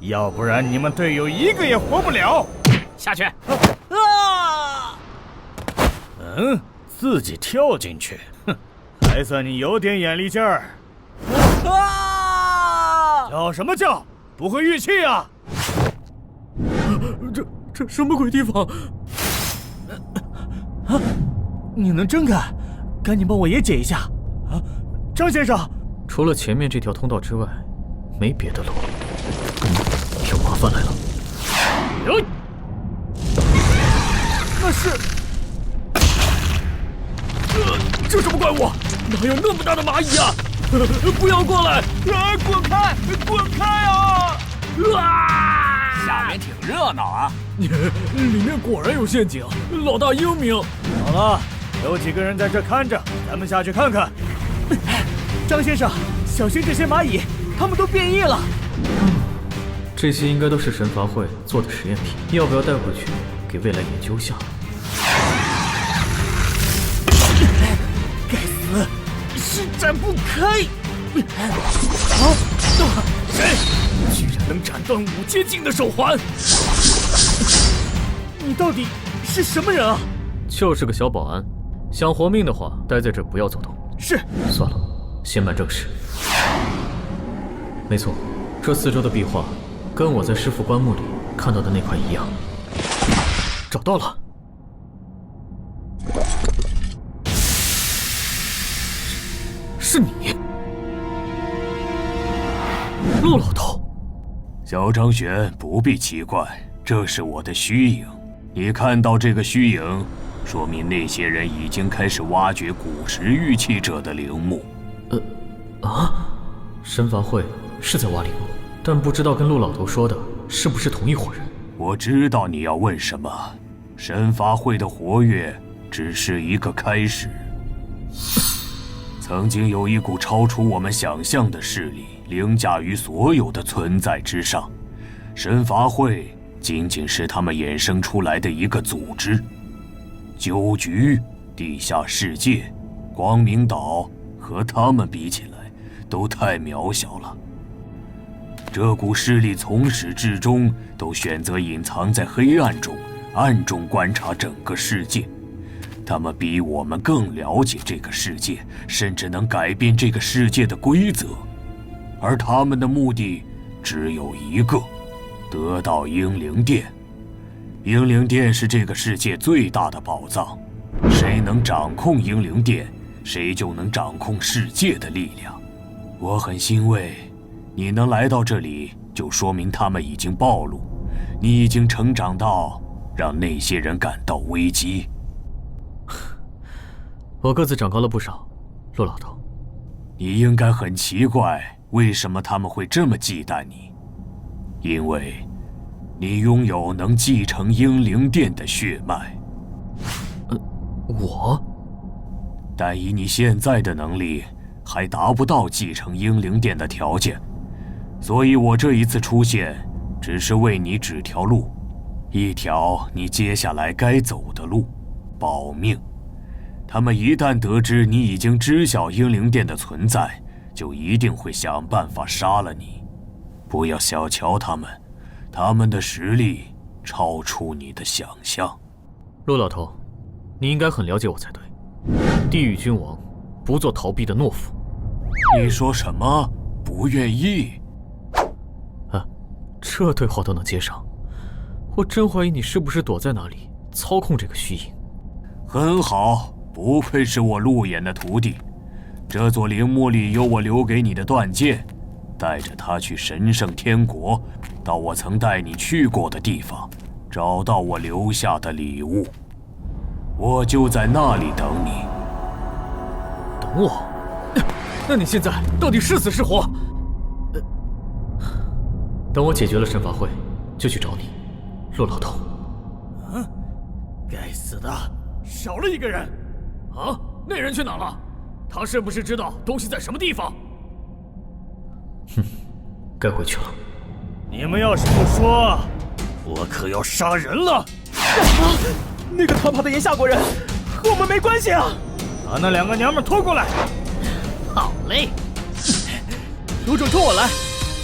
要不然你们队友一个也活不了。下去！自己跳进去，哼，还算你有点眼力劲儿。叫什么叫？不会运气啊！这什么鬼地方？你能真干？赶紧帮我也解一下啊！张先生，除了前面这条通道之外，没别的路。有麻烦来了。那是……这什么怪物？哪有那么大的蚂蚁啊！不要过来！滚开！滚开啊！下面挺热闹啊！里面果然有陷阱，老大英明。好了，有几个人在这看着，咱们下去看看。张先生，小心这些蚂蚁，它们都变异了。这些应该都是神罚会做的实验品，要不要带回去给未来研究下？该死，施展不开！谁居然能斩断5阶境的手环？你到底是什么人啊？就是个小保安，想活命的话，待在这不要走动。是。算了，先办正事。没错，这四周的壁画，跟我在师傅棺木里看到的那块一样。找到了。是你，陆老头。小张玄，不必奇怪，这是我的虚影。你看到这个虚影，说明那些人已经开始挖掘古时玉器者的陵墓。神罚会是在挖陵墓，但不知道跟陆老头说的是不是同一伙人。我知道你要问什么。神罚会的活跃只是一个开始。曾经有一股超出我们想象的势力，凌驾于所有的存在之上。神罚会仅仅是他们衍生出来的一个组织。酒局、地下世界、光明岛和他们比起来，都太渺小了。这股势力从始至终都选择隐藏在黑暗中，暗中观察整个世界。他们比我们更了解这个世界，甚至能改变这个世界的规则。而他们的目的只有一个：得到英灵殿。英灵殿是这个世界最大的宝藏，谁能掌控英灵殿，谁就能掌控世界的力量。我很欣慰，你能来到这里，就说明他们已经暴露，你已经成长到让那些人感到危机。我个子长高了不少，陆老头。你应该很奇怪，为什么他们会这么忌惮你？因为你拥有能继承英灵殿的血脉。我？但以你现在的能力，还达不到继承英灵殿的条件，所以我这一次出现，只是为你指条路，一条你接下来该走的路，保命。他们一旦得知你已经知晓英灵殿的存在，就一定会想办法杀了你。不要小瞧他们，他们的实力超出你的想象。陆老头，你应该很了解我才对。地狱君王不做逃避的懦夫。你说什么？不愿意？这对话都能接上，我真怀疑你是不是躲在哪里操控这个虚影。很好，不愧是我陆衍的徒弟。这座陵墓里有我留给你的断剑，带着它去神圣天国，到我曾带你去过的地方，找到我留下的礼物。我就在那里等你。等我？那你现在到底是死是活？等我解决了神罚会，就去找你，陆老头。该死的，少了一个人。啊，那人去哪了？他是不是知道东西在什么地方？该回去了。你们要是不说，我可要杀人了！那个逃跑的炎夏国人和我们没关系啊！把那2个娘们拖过来。好嘞，有种冲我来！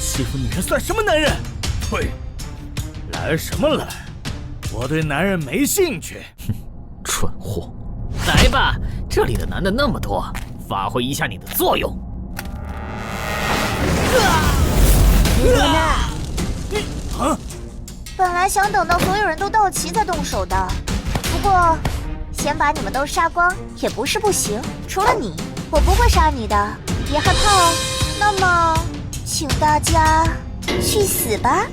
欺负女人算什么男人？退。来什么来？我对男人没兴趣。蠢货！来吧，这里的男的那么多，发挥一下你的作用。无奈。本来想等到所有人都到齐才动手的，不过先把你们都杀光也不是不行。除了你，我不会杀你的，别害怕哦。那么，请大家去死吧！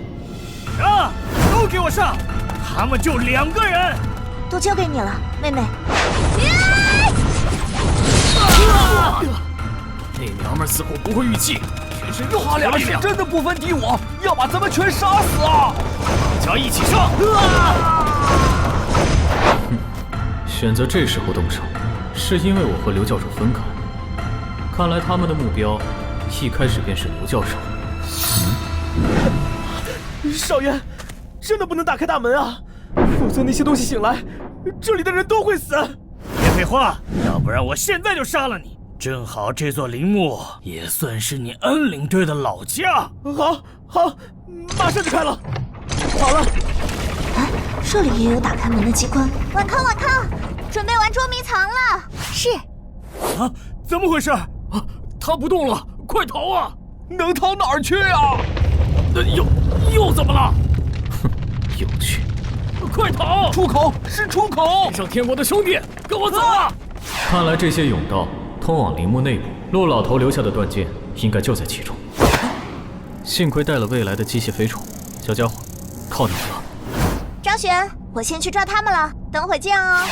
啊，都给我上！他们就2个人。都交给你了，妹妹。那娘们似乎不会预计，全身肉他俩是真的不分敌我，要把咱们全杀死啊！大家一起上！选择这时候动手，是因为我和刘教授分开。看来他们的目标一开始便是刘教授。少爷，真的不能打开大门啊，否则那些东西醒来，这里的人都会死。别废话，要不然我现在就杀了你。正好这座陵墓也算是你恩灵队的老家。好，马上就开了。好了，哎，这里也有打开门的机关。晚康，准备玩捉迷藏了。是。啊，怎么回事？他不动了，快逃啊！能逃哪儿去啊？又怎么了？哼，有趣。快逃！出口是出口！天上天国的兄弟，跟我走啊！看来这些甬道通往陵墓内部，陆老头留下的断剑应该就在其中。幸亏带了未来的机械飞虫，小家伙，靠你了。张璇，我先去抓他们了，等会见哦。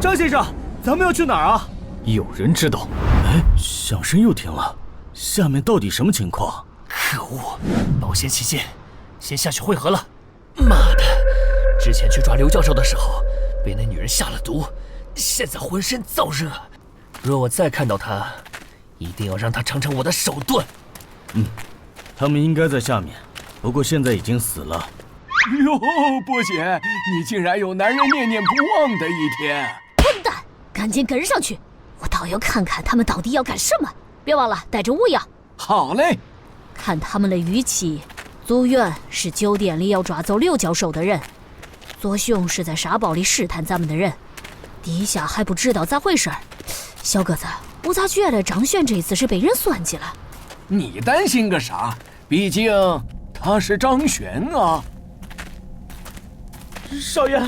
张先生，咱们要去哪儿啊？有人知道？哎，响声又停了，下面到底什么情况？可恶，保险起见，先下去汇合了。妈的，之前去抓刘教授的时候，被那女人下了毒，现在浑身燥热。若我再看到她，一定要让她尝尝我的手段。他们应该在下面，不过现在已经死了。哟，波姐，你竟然有男人念念不忘的一天！笨蛋，赶紧跟上去，我倒要看看他们到底要干什么。别忘了带着巫药。好嘞。看他们的语气，族院是9点里要抓走刘教授的人，左兄是在沙堡里试探咱们的人，底下还不知道咋回事儿。小个子，我咋觉得张璇这次是被人算计了？你担心个啥？毕竟他是张璇啊。少爷，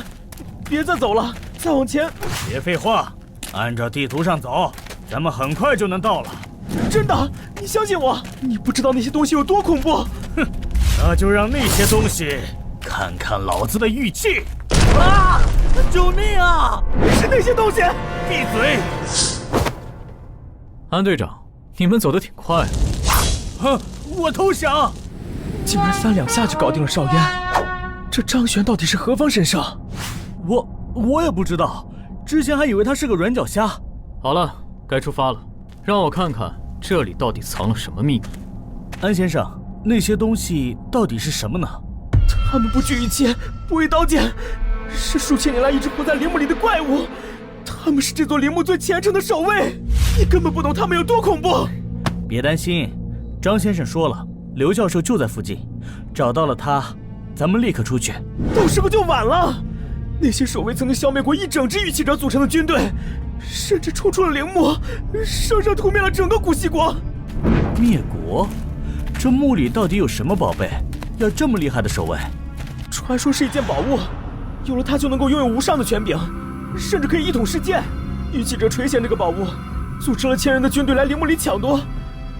别再走了，再往前。别废话，按照地图上走，咱们很快就能到了。真的，你相信我。你不知道那些东西有多恐怖。哼，那就让那些东西看看老子的玉器。啊！救命啊！是那些东西！闭嘴！安队长，你们走得挺快。哼，我投降。竟然3两下就搞定了少爷，这张璇到底是何方神圣？我也不知道，之前还以为他是个软脚虾。好了，该出发了，让我看看这里到底藏了什么秘密。安先生，那些东西到底是什么呢？他们不惧一切，不畏刀剑，是数千年来一直活在陵墓里的怪物。他们是这座陵墓最虔诚的守卫，你根本不懂他们有多恐怖。别担心，张先生说了，刘教授就在附近，找到了他，咱们立刻出去。到时候就晚了。那些守卫曾经消灭过一整支玉器者组成的军队，甚至冲出了陵墓，生生屠灭了整个古西国。灭国？这墓里到底有什么宝贝，要这么厉害的守卫？传说是一件宝物，有了它就能够拥有无上的权柄，甚至可以一统世界。玉器者垂涎这个宝物，组织了1000人的军队来陵墓里抢夺，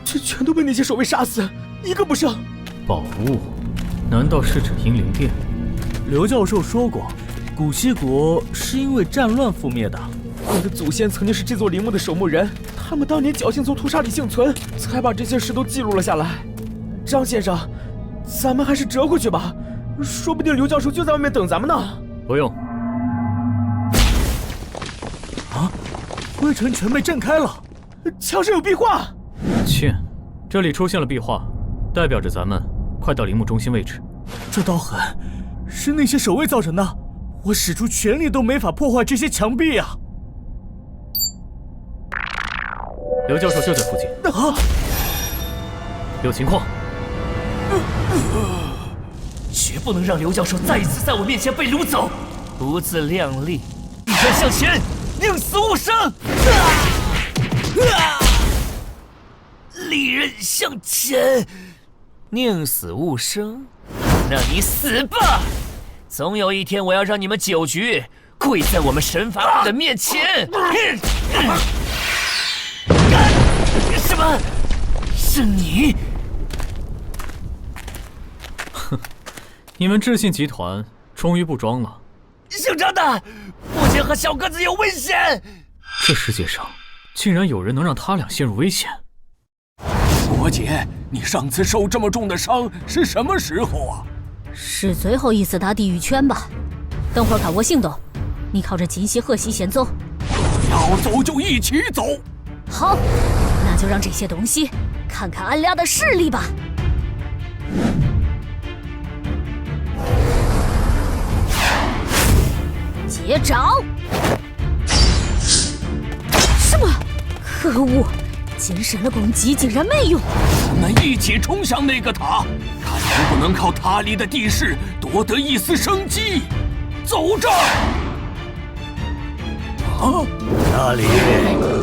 却全都被那些守卫杀死，一个不剩。宝物？难道是指英灵殿？刘教授说过，古西国是因为战乱覆灭的。我的祖先曾经是这座陵墓的守墓人，他们当年侥幸从屠杀里幸存，才把这些事都记录了下来。张先生，咱们还是折回去吧，说不定刘教授就在外面等咱们呢。不用。啊，灰尘全被震开了，墙上有壁画。切，这里出现了壁画，代表着咱们快到陵墓中心位置。这刀痕是那些守卫造成的，我使出全力都没法破坏这些墙壁啊！刘教授就在附近。啊，有情况。绝不能让刘教授再一次在我面前被掳走！不自量力，一人向前，宁死勿生！利刃向前，宁死勿生，让你死吧！总有一天，我要让你们九局跪在我们神法会的面前。什么？是你？哼，你们智信集团终于不装了。姓张的，父亲和小个子有危险！这世界上竟然有人能让他俩陷入危险。伯姐，你上次受这么重的伤是什么时候啊？是最后一次打地狱圈吧？等会儿看我行动，你靠着金溪河西先走。要走就一起走。好，那就让这些东西看看俺俩的实力吧。接招！什么？可恶！近身的攻击竟然没用。我们一起冲向那个塔，看能不能靠塔里的地势夺得一丝生机。走着！啊，那里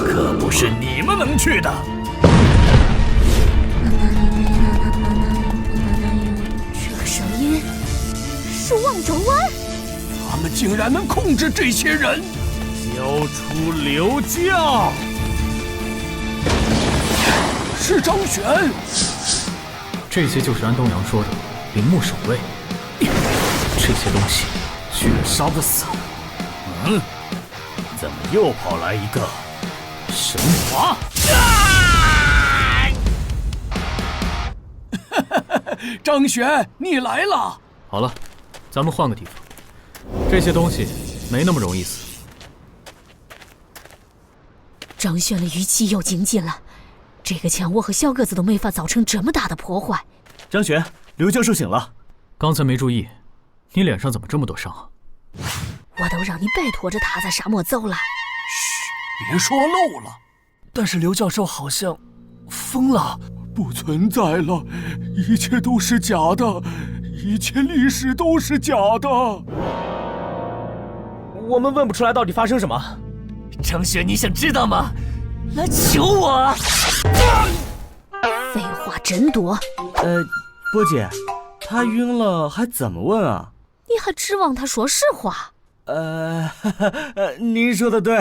可不是你们能去的。这个声音是望州湾。他们竟然能控制这些人！交出刘教！是张玄。这些就是安东阳说的陵墓守卫。这些东西居然杀不死。怎么又跑来一个神华？张玄，你来了！好了，咱们换个地方。这些东西没那么容易死。张轩的语气又精进了。这个枪我和小个子都没法造成这么大的破坏。张璇，刘教授醒了。刚才没注意，你脸上怎么这么多伤啊？我都让你拜托着他在沙漠走了。嘘，别说漏了。但是刘教授好像疯了，不存在了，一切都是假的，一切历史都是假的。我们问不出来到底发生什么。张璇，你想知道吗？来求我啊！废话真多。波姐，他晕了还怎么问啊？你还指望他说实话？您说的对。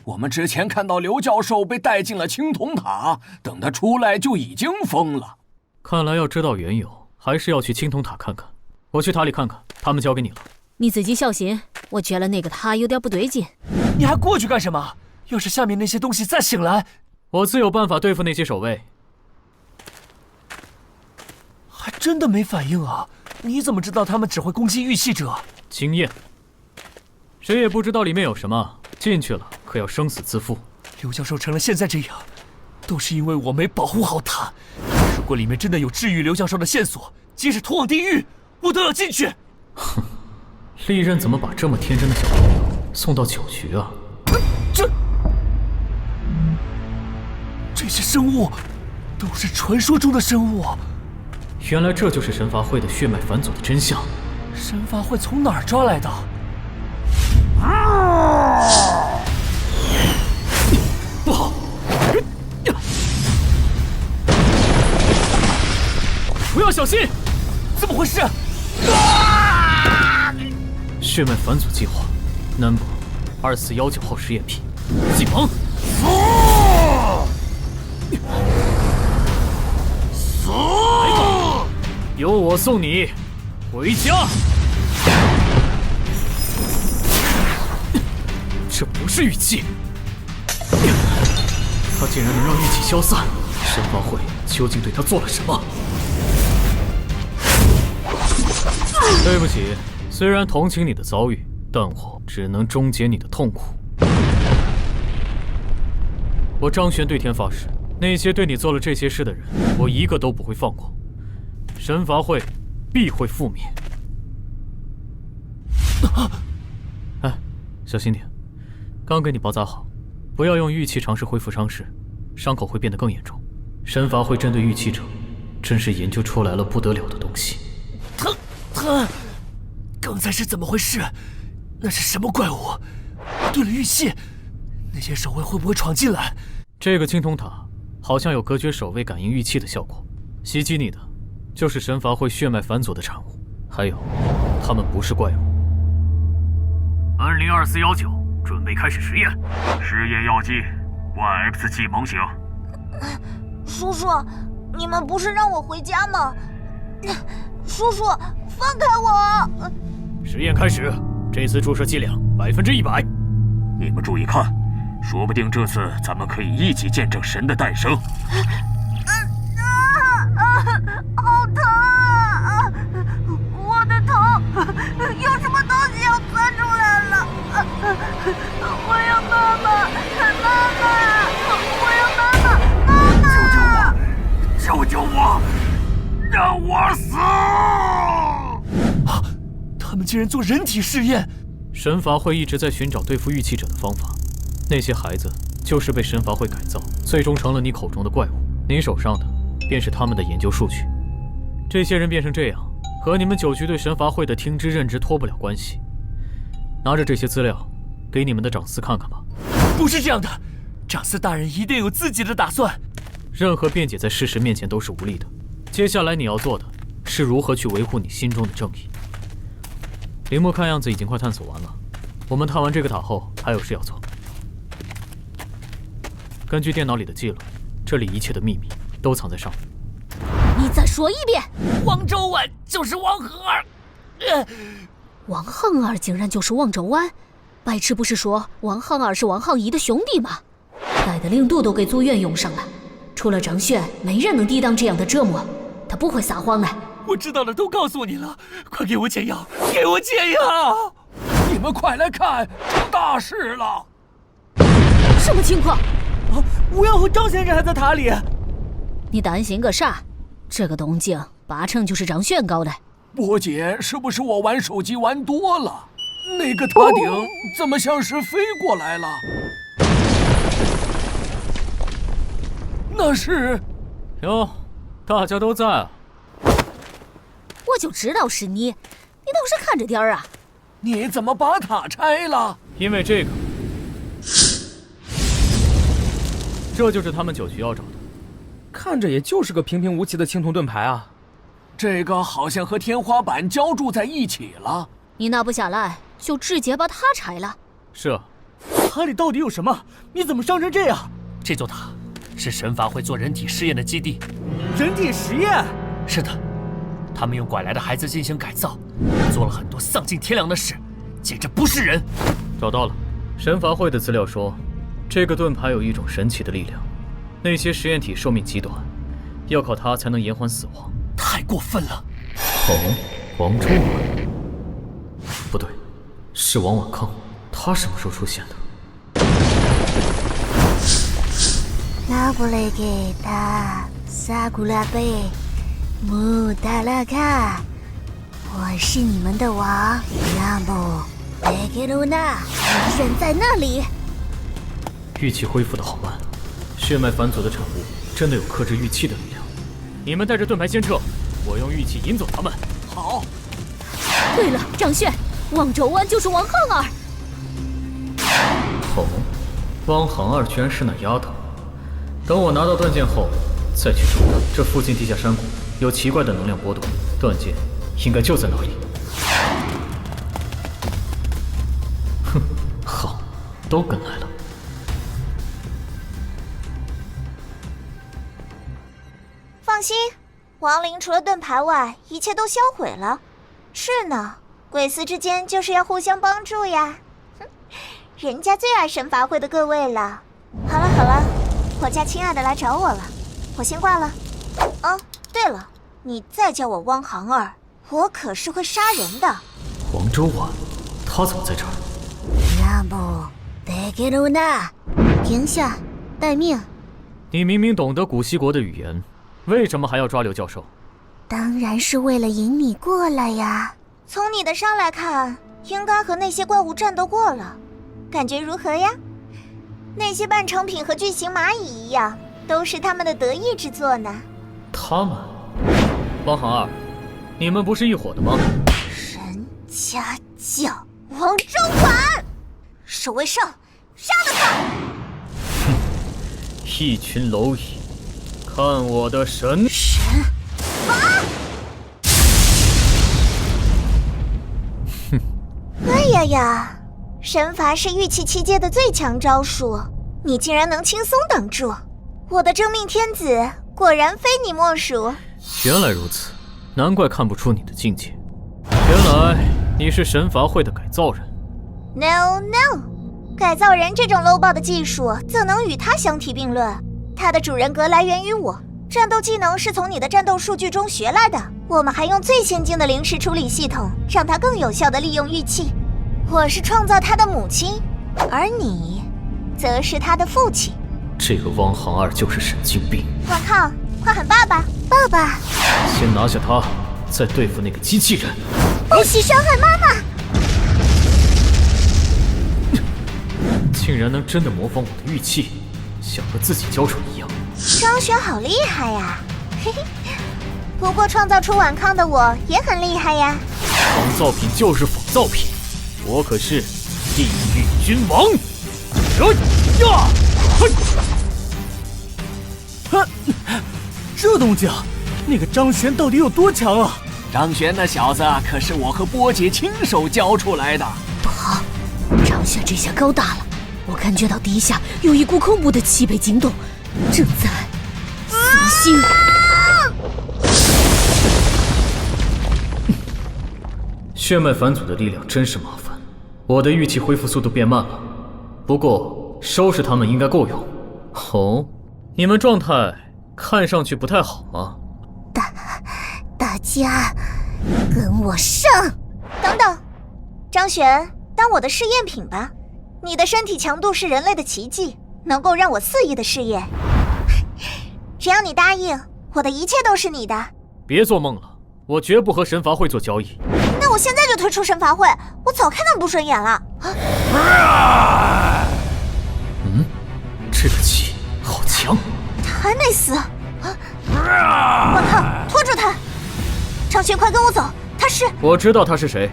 我们之前看到刘教授被带进了青铜塔，等他出来就已经疯了。看来要知道缘由，还是要去青铜塔看看。我去塔里看看，他们交给你了。你自己小心，我觉得那个塔有点不对劲。你还过去干什么？要是下面那些东西再醒来，我自有办法对付那些守卫。还真的没反应啊！你怎么知道他们只会攻击玉器者？经验。谁也不知道里面有什么，进去了可要生死自负。刘教授成了现在这样，都是因为我没保护好他。如果里面真的有治愈刘教授的线索，即使通往地狱，我都要进去。哼，利刃怎么把这么天真的小朋友送到9局啊？这些生物都是传说中的生物。原来这就是神罚会的血脉返祖的真相。神罚会从哪儿抓来的？不好！不要小心！怎么回事？血脉返祖计划 No.2419号实验品，启蒙。死！来吧，由我送你回家。这不是玉器，他竟然能让玉器消散，神罚会究竟对他做了什么？对不起，虽然同情你的遭遇，但我只能终结你的痛苦。我张璇对天发誓，那些对你做了这些事的人，我一个都不会放过。神罚会必会覆灭。哎，小心点，刚给你包扎好，不要用玉器尝试恢复伤势，伤口会变得更严重。神罚会针对玉器者，真是研究出来了不得了的东西。他，刚才是怎么回事？那是什么怪物？对了玉器，那些守卫会不会闯进来？这个青铜塔好像有隔绝守卫感应玉器的效果，袭击你的就是神罚会血脉返祖的产物，还有，他们不是怪物。N02419，准备开始实验。实验药剂1XG萌型。叔叔，你们不是让我回家吗？叔叔，放开我！实验开始，这次注射剂量100%。你们注意看，说不定这次咱们可以一起见证神的诞生。好疼啊！我的头有什么东西要钻出来了！我要妈妈，妈妈！我要妈妈，妈妈！救救我！让我死！啊！他们竟然做人体试验！神罚会一直在寻找对付玉器者的方法，那些孩子就是被神罚会改造，最终成了你口中的怪物。你手上的便是他们的研究数据。这些人变成这样，和你们九局对神罚会的听之任之脱不了关系。拿着这些资料，给你们的长司看看吧。不是这样的，长司大人一定有自己的打算。任何辩解在事实面前都是无力的。接下来你要做的是如何去维护你心中的正义。陵墓看样子已经快探索完了，我们探完这个塔后还有事要做。根据电脑里的记录，这里一切的秘密都藏在上面。你再说一遍。汪周婉就是汪恒儿。王恒儿竟然就是汪周婉，白痴不是说王恒儿是王浩仪的兄弟吗？该的领度都给祖院用上了，除了张轩，没人能抵挡这样的折磨。他不会撒谎的。我知道了，都告诉你了，快给我解药，给我解药！你们快来看，出大事了！什么情况？啊，吴阳和张先生还在塔里。你担心个啥？这个动静八成就是张轩搞的。波姐，是不是我玩手机玩多了？那个塔顶怎么像是飞过来了？那是……哟，大家都在啊！我就知道是你，你倒是看着点儿啊！你怎么把塔拆了？因为这个，这就是他们九局要找的。看着也就是个平平无奇的青铜盾牌啊。这个好像和天花板浇筑在一起了。你拿不下来，就直接把塔拆了。是啊，塔里到底有什么？你怎么伤成这样？这座塔是神罚会做人体试验的基地。人体实验？是的，他们用拐来的孩子进行改造，做了很多丧尽天良的事，简直不是人。找到了，神罚会的资料说，这个盾牌有一种神奇的力量，那些实验体寿命极短，要靠它才能延缓死亡。太过分了！哦，王周婉，不对，是王婉康，他什么时候出现的？拉布雷给他萨古拉贝穆达拉卡，我是你们的王拉布雷给鲁纳，人在那里。玉器恢复的好慢，血脉返祖的产物真的有克制玉器的力量。你们带着盾牌先撤，我用玉器引走他们。好。对了，张轩，汪周婉就是王恒儿。哦，汪恒儿居然是那丫头。等我拿到断剑后，再去找她。这附近地下山谷有奇怪的能量波动，断剑应该就在那里。哼，好，都跟来了。放心，亡灵除了盾牌外，一切都销毁了。是呢，鬼司之间就是要互相帮助呀。哼，人家最爱神罚会的各位了。好了好了，我家亲爱的来找我了，我先挂了。哦，对了，你再叫我汪航儿，我可是会杀人的。王周婉，他怎么在这儿？那不得给鲁纳，停下，待命。你明明懂得古西国的语言，为什么还要抓刘教授？当然是为了引你过来呀。从你的伤来看，应该和那些怪物战斗过了，感觉如何呀？那些半成品和巨型蚂蚁一样，都是他们的得意之作呢。他们？王行儿，你们不是一伙的吗？神家教王正晚，守卫上，杀了他！一群蝼蚁，看我的神法！哎呀呀，神罚是玉器七阶的最强招数，你竟然能轻松挡住！我的真命天子果然非你莫属。原来如此，难怪看不出你的境界。原来你是神罚会的改造人。No no， 改造人这种 low 爆的技术怎能与他相提并论？他的主人格来源于我，战斗技能是从你的战斗数据中学来的。我们还用最先进的灵石处理系统，让他更有效地利用玉器。我是创造他的母亲，而你，则是他的父亲。这个汪行儿就是神经病。王抗，快喊爸爸，爸爸！先拿下他，再对付那个机器人。不许伤害妈妈！竟然能真的模仿我的玉器，像和自己教出一样。张璇好厉害呀，嘿嘿。不过创造出顽抗的我也很厉害呀。仿造品就是仿造品，我可是地狱君王。这动静，那个张璇到底有多强啊？张璇那小子可是我和波姐亲手教出来的。不好，张璇这下高大了，我感觉到底下有一股恐怖的气被惊动，正在苏醒。血脉返祖的力量真是麻烦，我的玉器恢复速度变慢了。不过收拾他们应该够用。哦，你们状态看上去不太好吗？大家跟我上！等等，张璇，当我的试验品吧。你的身体强度是人类的奇迹，能够让我肆意的试验。只要你答应，我的一切都是你的。别做梦了，我绝不和神罚会做交易。那我现在就退出神罚会，我早看他们不顺眼了。这个气好强，他还没死。王抗，拖住他！张璇，快跟我走，他是……我知道他是谁，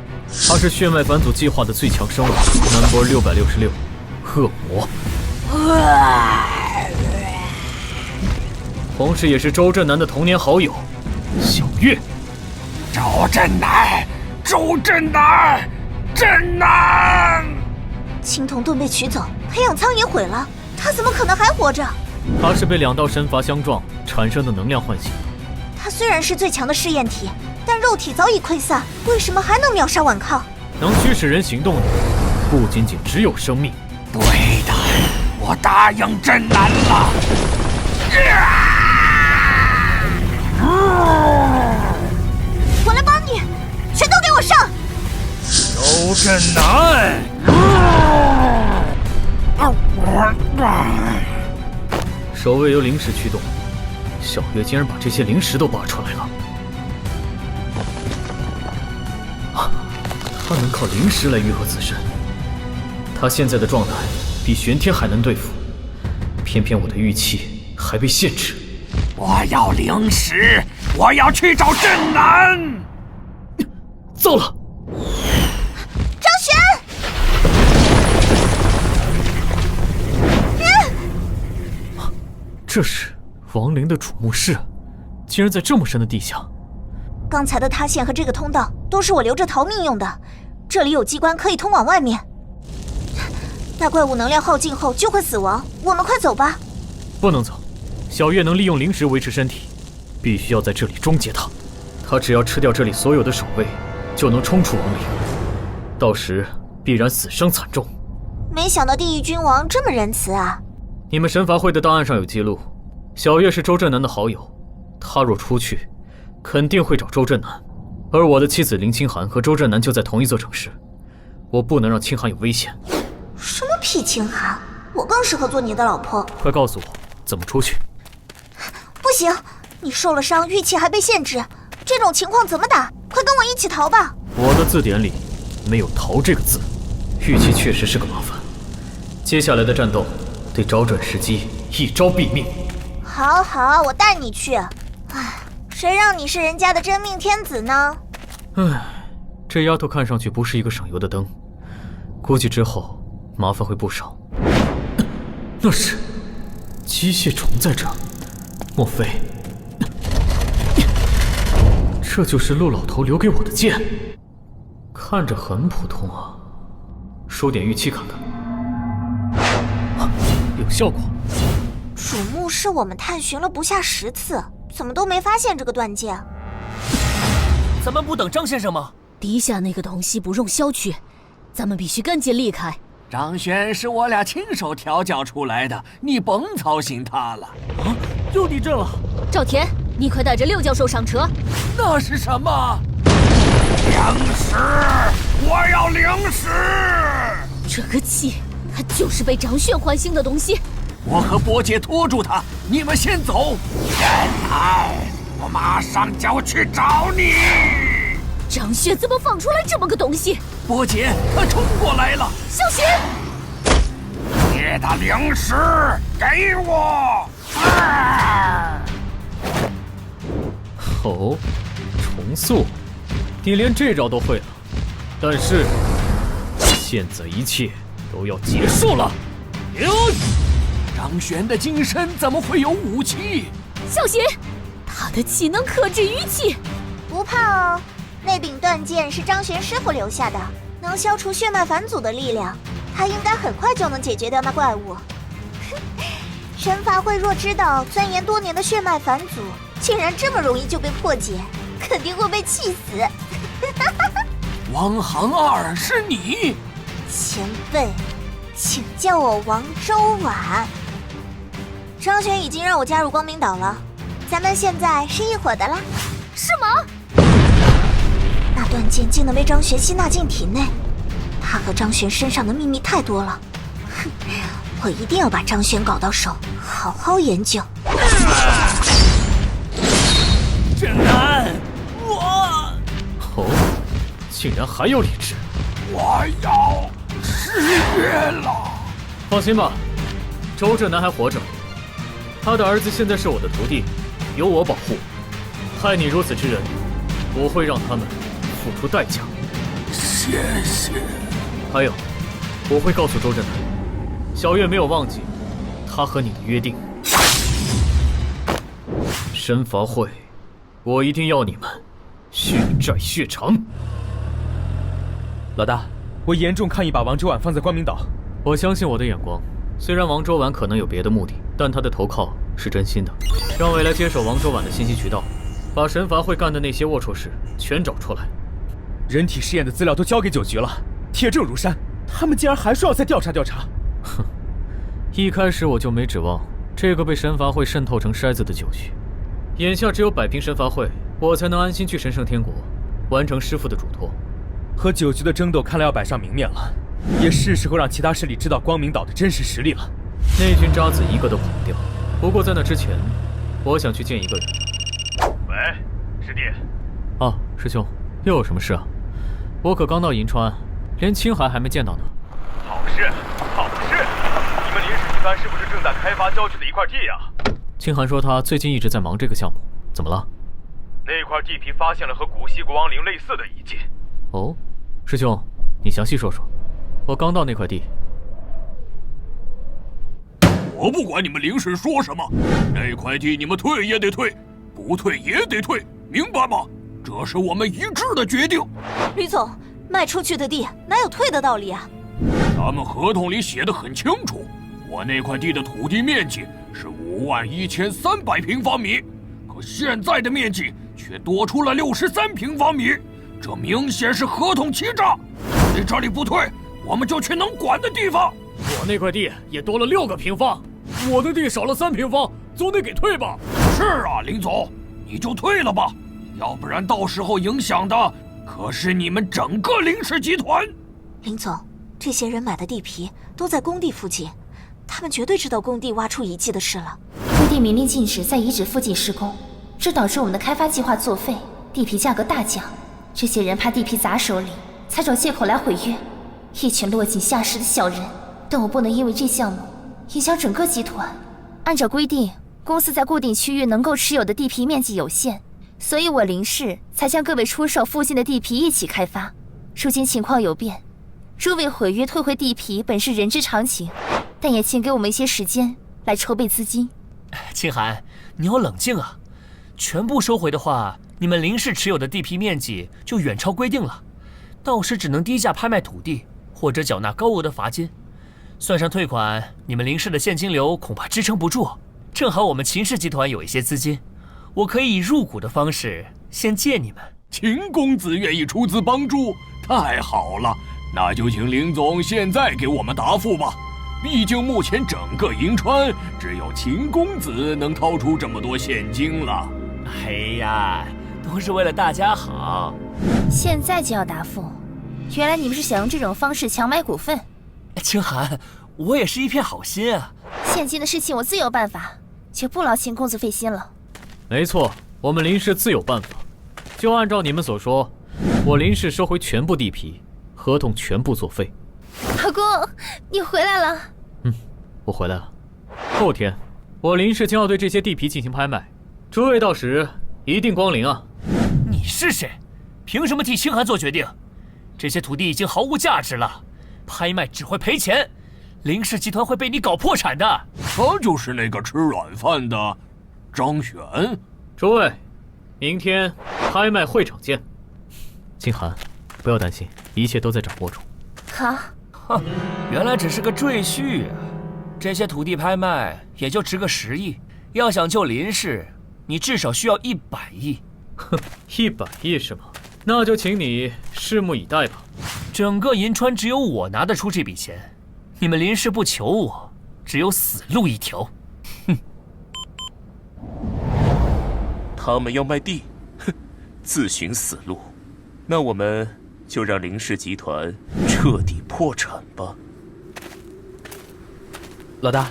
他是血脉返祖计划的最强生物，Number 666，恶魔。同时也是周震南的童年好友，小月。周震南，震南！青铜盾被取走，培养舱也毁了，他怎么可能还活着？他是被2道神罚相撞产生的能量唤醒。他虽然是最强的试验体，但肉体早已溃散，为什么还能秒杀顽抗？能驱使人行动的，不仅仅只有生命。对的，我答应震南了。我来帮你，全都给我上！周震南！守卫由灵石驱动，小月竟然把这些灵石都拔出来了。他能靠灵石来愈合自身。他现在的状态比玄天还能对付，偏偏我的玉器还被限制。我要灵石，我要去找震南。糟了！张璇！这是亡灵的主墓室，竟然在这么深的地下。刚才的塌陷和这个通道都是我留着逃命用的，这里有机关可以通往外面。大怪物能量耗尽后就会死亡，我们快走吧。不能走，小月能利用灵石维持身体，必须要在这里终结它。他只要吃掉这里所有的守卫，就能冲出亡灵，到时必然死伤惨重。没想到地狱君王这么仁慈啊！你们神罚会的档案上有记录，小月是周震南的好友，他若出去，肯定会找周震南。而我的妻子林清寒和周震南就在同一座城市，我不能让清寒有危险。什么屁清寒，我更适合做你的老婆。快告诉我怎么出去。不行，你受了伤，玉器还被限制，这种情况怎么打？快跟我一起逃吧！我的字典里没有逃这个字，玉器确实是个麻烦。接下来的战斗得找准时机，一招毙命。好好，我带你去。唉，谁让你是人家的真命天子呢？唉，这丫头看上去不是一个省油的灯，估计之后麻烦会不少。那是机械虫在这儿，莫非这就是陆老头留给我的剑？看着很普通啊，收点玉器看看。啊，有效果。主墓是我们探寻了不下10次，怎么都没发现这个断剑？咱们不等张先生吗？底下那个东西不容小觑，咱们必须赶紧离开。张轩是我俩亲手调教出来的，你甭操心他了。啊，又地震了！赵田，你快带着6教授上车。那是什么？灵石！我要灵石！这个气，它就是被张轩唤醒的东西。我和波姐拖住他，你们先走。原来我马上就要去找你。张轩怎么放出来这么个东西？波姐，他冲过来了！小心！你的灵石给我！啊！哦，重塑，你连这招都会了，但是现在一切都要结束了。张轩的金身怎么会有武器？小心，他的气能克制余气。不怕哦，那柄断剑是张玄师傅留下的，能消除血脉返祖的力量，他应该很快就能解决掉那怪物。神罚会若知道钻研多年的血脉返祖竟然这么容易就被破解，肯定会被气死。王行二是你？前辈，请叫我王周婉。张玄已经让我加入光明岛了，咱们现在是一伙的啦。是吗？那断剑竟能被张玄吸纳进体内，他和张玄身上的秘密太多了。哼，我一定要把张玄搞到手，好好研究。真难，我哦，竟然还有理智！我要失约了。放心吧，周震南还活着，他的儿子现在是我的徒弟，由我保护。害你如此之人，我会让他们付出代价。谢谢。还有，我会告诉周震南，小月没有忘记他和你的约定。神罚会，我一定要你们血债血偿。老大，我严重抗议把王周婉放在光明岛。我相信我的眼光，虽然王周婉可能有别的目的，但他的投靠是真心的。让未来接手王周婉的信息渠道，把神罚会干的那些龌龊事全找出来。人体试验的资料都交给9局了，铁证如山，他们竟然还说要再调查调查。哼，一开始我就没指望这个被神罚会渗透成筛子的9局，眼下只有摆平神罚会，我才能安心去神圣天国，完成师父的嘱托。和9局的争斗看来要摆上明面了，也是时候让其他势力知道光明岛的真实实力了。那群渣子一个都跑不掉。不过在那之前，我想去见一个人。喂，师弟。啊，师兄，又有什么事啊？我可刚到银川，连青海还没见到呢。好事，好事！你们林氏集团是不是正在开发郊区的一块地呀？青寒说他最近一直在忙这个项目，怎么了？那块地皮发现了和古稀国王陵类似的遗迹。哦，师兄，你详细说说。我刚到那块地。我不管你们林氏说什么，那块地你们退也得退，不退也得退，明白吗？这是我们一致的决定。吕总，卖出去的地哪有退的道理啊？咱们合同里写得很清楚，我那块地的土地面积是51300平方米，可现在的面积却多出了63平方米，这明显是合同欺诈。你这里不退，我们就去能管的地方。我那块地也多了6个平方，我的地少了3平方，总得给退吧？是啊，林总，你就退了吧，要不然到时候影响的可是你们整个林氏集团。林总，这些人买的地皮都在工地附近，他们绝对知道工地挖出遗迹的事了。规定明令禁止在遗址附近施工，这导致我们的开发计划作废，地皮价格大降。这些人怕地皮砸手里，才找借口来毁约，一群落井下石的小人。但我不能因为这项目影响整个集团。按照规定，公司在固定区域能够持有的地皮面积有限，所以我林氏才向各位出售附近的地皮一起开发。如今情况有变，诸位毁约退回地皮本是人之常情，但也请给我们一些时间来筹备资金。清寒，你要冷静啊！全部收回的话，你们林氏持有的地皮面积就远超规定了，到时只能低价拍卖土地，或者缴纳高额的罚金。算上退款，你们林氏的现金流恐怕支撑不住。正好我们秦氏集团有一些资金，我可以以入股的方式先借你们。秦公子愿意出资帮助，太好了，那就请林总现在给我们答复吧。毕竟目前整个银川只有秦公子能掏出这么多现金了。哎呀，都是为了大家好。现在就要答复，原来你们是想用这种方式强买股份。清寒，我也是一片好心啊。现今的事情我自有办法，就不劳秦公子费心了。没错，我们林氏自有办法。就按照你们所说，我林氏收回全部地皮，合同全部作废。老公，你回来了。我回来了。后天，我林氏将要对这些地皮进行拍卖，诸位到时一定光临啊。你是谁？凭什么替清寒做决定？这些土地已经毫无价值了，拍卖只会赔钱，林氏集团会被你搞破产的。他就是那个吃软饭的张璇。诸位，明天拍卖会场见。清寒，不要担心，一切都在掌握中。好。哼，原来只是个赘婿啊！这些土地拍卖也就值个10亿，要想救林氏，你至少需要100亿。哼，100亿是吗？那就请你拭目以待吧。整个银川只有我拿得出这笔钱，你们林氏不求我，只有死路一条。哼！他们要卖地，哼，自寻死路。那我们就让林氏集团彻底破产吧。老大，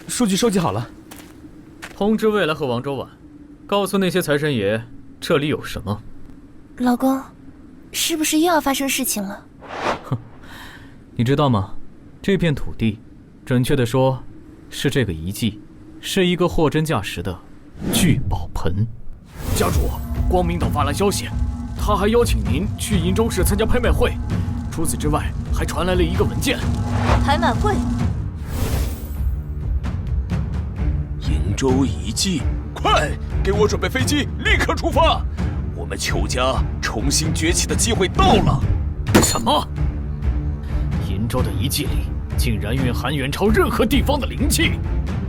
数据收集好了。通知未来和王周婉，告诉那些财神爷这里有什么。老公，是不是又要发生事情了？哼，你知道吗？这片土地，准确的说，是这个遗迹，是一个货真价实的聚宝盆。家主，光明岛发来消息，他还邀请您去银州市参加拍卖会。除此之外，还传来了一个文件。拍卖会？银州遗迹，快给我准备飞机，立刻出发！我们邱家重新崛起的机会到了。什么？银州的遗迹里竟然蕴含远超任何地方的灵气。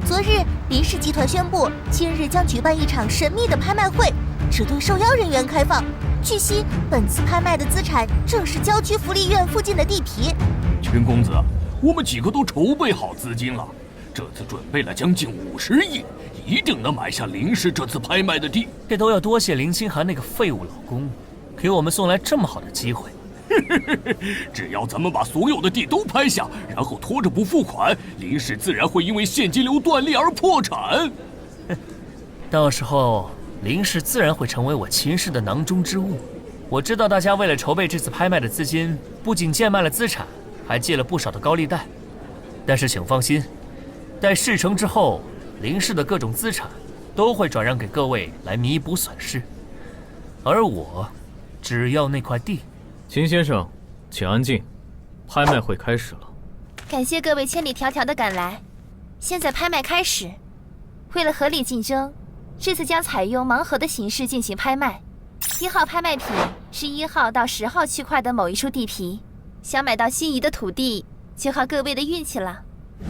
昨日，林氏集团宣布，今日将举办一场神秘的拍卖会，只对受邀人员开放。据悉，本次拍卖的资产正是郊区福利院附近的地皮。秦公子，我们几个都筹备好资金了，这次准备了将近50亿，一定能买下林氏这次拍卖的地。这都要多谢林清寒那个废物老公，给我们送来这么好的机会。只要咱们把所有的地都拍下，然后拖着不付款，林氏自然会因为现金流断裂而破产。到时候林氏自然会成为我秦氏的囊中之物。我知道大家为了筹备这次拍卖的资金，不仅贱卖了资产，还借了不少的高利贷。但是请放心，待事成之后，林氏的各种资产都会转让给各位来弥补损失，而我只要那块地。秦先生，请安静，拍卖会开始了。感谢各位千里迢迢的赶来。现在拍卖开始，为了合理竞争，这次将采用盲盒的形式进行拍卖。1号拍卖品是1号到10号区块的某一处地皮，想买到心仪的土地，就靠各位的运气了。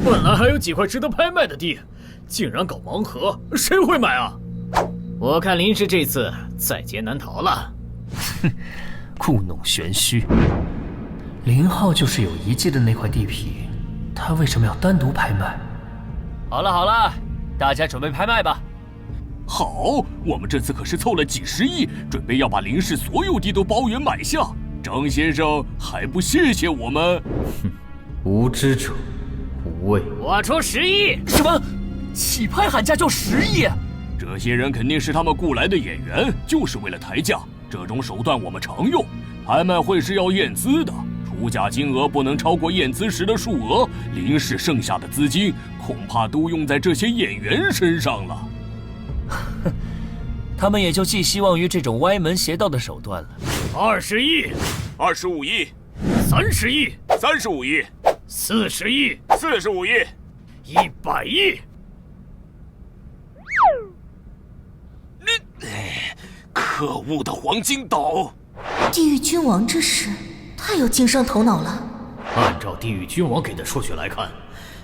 本来还有几块值得拍卖的地，竟然搞盲盒，谁会买啊？我看林氏这次在劫难逃了。哼，故弄玄虚。0号就是有遗迹的那块地皮，他为什么要单独拍卖？好了好了，大家准备拍卖吧。好，我们这次可是凑了几10亿，准备要把林氏所有地都包圆买下。张先生还不谢谢我们？哼，无知者无畏。我出10亿！什么？起拍喊价就10亿？这些人肯定是他们雇来的演员，就是为了抬价。这种手段我们常用。拍卖会是要验资的，出价金额不能超过验资时的数额。林氏剩下的资金恐怕都用在这些演员身上了。他们也就寄希望于这种歪门邪道的手段了。20亿，25亿，30亿，35亿，40亿，45亿，100亿。可恶的黄金岛！地狱君王这事太有经商头脑了。按照地狱君王给的数据来看，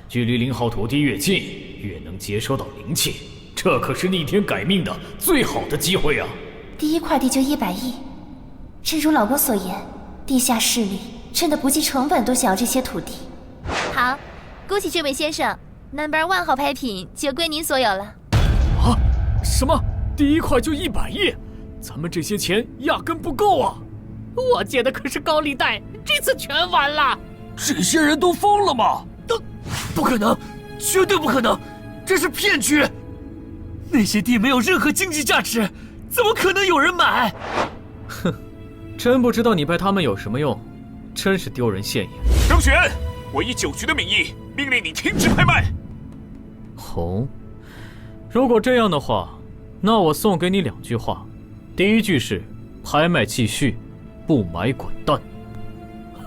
距离0号土地越近，越能接收到灵气，这可是逆天改命的最好的机会啊！第一块地就100亿，正如老公所言，地下势力真的不计成本都想要这些土地。好，恭喜这位先生 ，No.1 号拍品就归您所有了。啊？什么？第一块就100亿？咱们这些钱压根不够啊！我借的可是高利贷，这次全完了。这些人都疯了吗？不可能，绝对不可能，这是骗局！那些地没有任何经济价值，怎么可能有人买？哼，真不知道你拜他们有什么用，真是丢人现眼。张璇，我以酒局的名义命令你停止拍卖。哦，如果这样的话，那我送给你2句话。第一句是拍卖继续，不买滚蛋。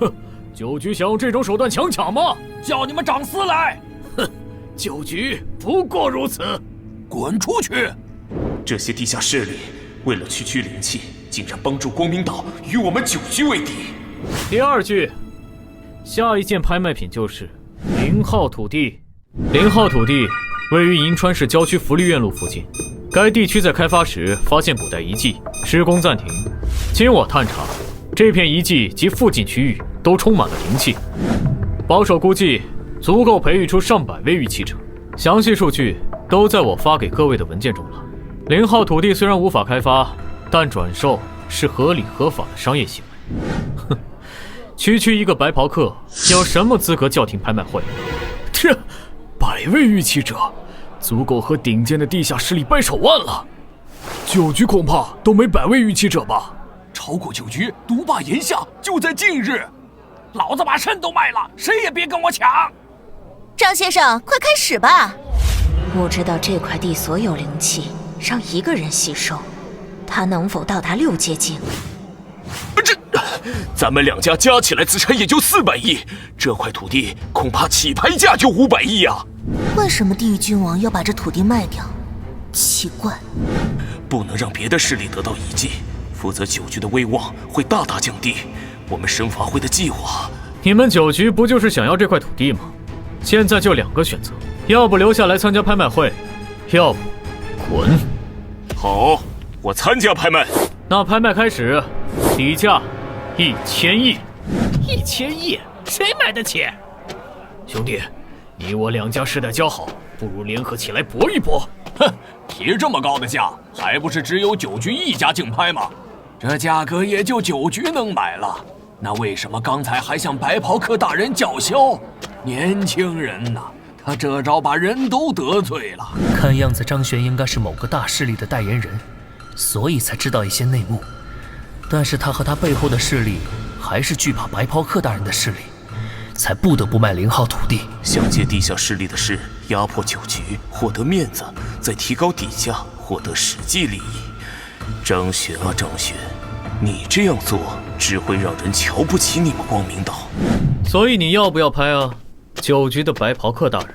哼，酒局想用这种手段强抢吗？叫你们长司来！哼，酒局不过如此。滚出去！这些地下势力为了区区灵气，竟然帮助光明岛与我们酒局为敌。第二句，下一件拍卖品就是0号土地。0号土地位于银川市郊区福利院路附近。该地区在开发时发现古代遗迹，施工暂停。经我探查，这片遗迹及附近区域都充满了灵气，保守估计足够培育出上百位御气者。详细数据都在我发给各位的文件中了。0号土地虽然无法开发，但转售是合理合法的商业行为。哼，区一个白袍客有什么资格叫停拍卖会？这100位御气者足够和顶尖的地下势力掰手腕了，酒局恐怕都没100位御气者吧？炒股酒局，独霸炎夏，就在近日。老子把肾都卖了，谁也别跟我抢！张先生，快开始吧！不知道这块地所有灵气让一个人吸收，他能否到达6阶境？咱们2家加起来资产也就400亿，这块土地恐怕起拍价就500亿啊！为什么地狱君王要把这土地卖掉？奇怪，不能让别的势力得到遗迹，否则酒局的威望会大大降低。我们神法会的计划，你们酒局不就是想要这块土地吗？现在就2个选择，要不留下来参加拍卖会，要不滚。好，我参加拍卖。那拍卖开始，底价1000亿。1000亿，谁买得起？兄弟，你我2家世代交好，不如联合起来搏一搏。哼，提这么高的价，还不是只有酒局一家竞拍吗？这价格也就酒局能买了，那为什么刚才还向白袍客大人叫嚣？年轻人呐，他这招把人都得罪了。看样子张璇应该是某个大势力的代言人，所以才知道一些内幕。但是他和他背后的势力还是惧怕白袍客大人的势力，才不得不卖0号土地。想借地下势力的事压迫酒局，获得面子，再提高底价，获得实际利益。张璇啊张璇，你这样做只会让人瞧不起你们光明岛。所以你要不要拍啊，酒局的白袍客大人？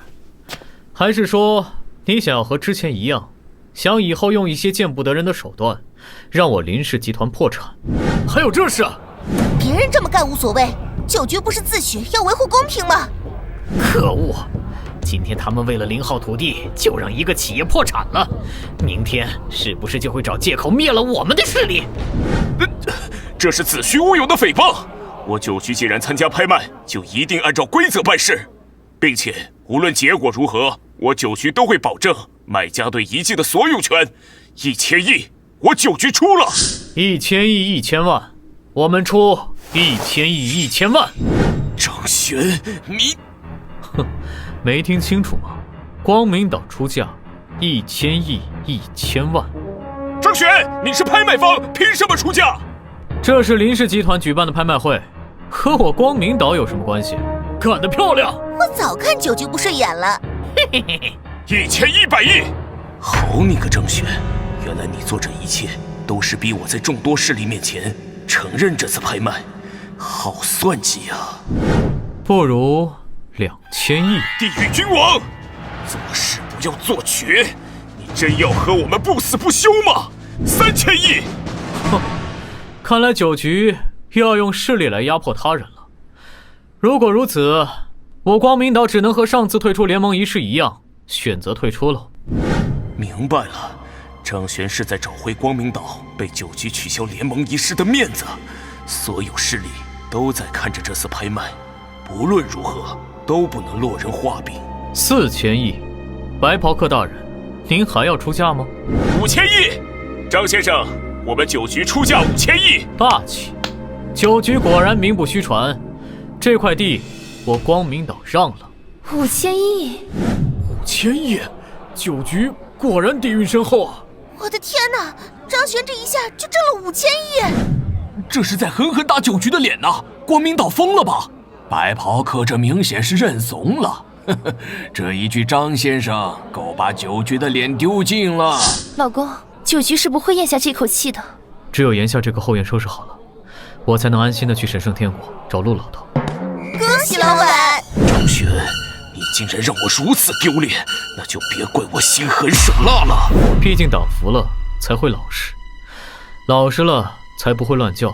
还是说你想要和之前一样，想以后用一些见不得人的手段，让我林氏集团破产？还有这事？别人这么干无所谓，酒局不是自诩要维护公平吗？可恶！今天他们为了0号土地就让一个企业破产了，明天是不是就会找借口灭了我们的势力？这是子虚乌有的诽谤！我酒局既然参加拍卖，就一定按照规则办事，并且无论结果如何，我酒局都会保证买家对遗迹的所有权。1000亿，我酒局出了。1000亿1000万，我们出1000亿1000万。张璇，你，哼，没听清楚吗？光明岛出价1000亿1000万。张璇，你是拍卖方，凭什么出价？这是林氏集团举办的拍卖会，和我光明岛有什么关系？干得漂亮！我早看酒局不顺眼了。1100亿！好你个张璇，原来你做这一切都是逼我在众多势力面前承认这次拍卖，好算计啊！不如2000亿。地狱君王，做事不要做绝，你真要和我们不死不休吗？3000亿！哼，看来酒局又要用势力来压迫他人了。如果如此，我光明岛只能和上次退出联盟仪式一样，选择退出了。明白了，张璇是在找回光明岛被酒局取消联盟仪式的面子，所有势力都在看着这次拍卖，不论如何都不能落人话柄。4000亿，白袍客大人，您还要出价吗？5000亿，张先生，我们酒局出价5000亿。霸气，酒局果然名不虚传，这块地我光明岛让了。5000亿，5000亿，酒局果然底蕴深厚啊！我的天哪，张璇这一下就挣了5000亿！这是在狠狠打酒局的脸呐！光明岛疯了吧？白袍客这明显是认怂了。这一句张先生够把酒局的脸丢尽了。老公，酒局是不会咽下这口气的。只有眼下这个后院收拾好了，我才能安心的去神圣天国找陆老头。恭喜老板！张璇，你竟然让我如此丢脸，那就别怪我心狠手辣了。毕竟党服了才会老实，老实了才不会乱叫。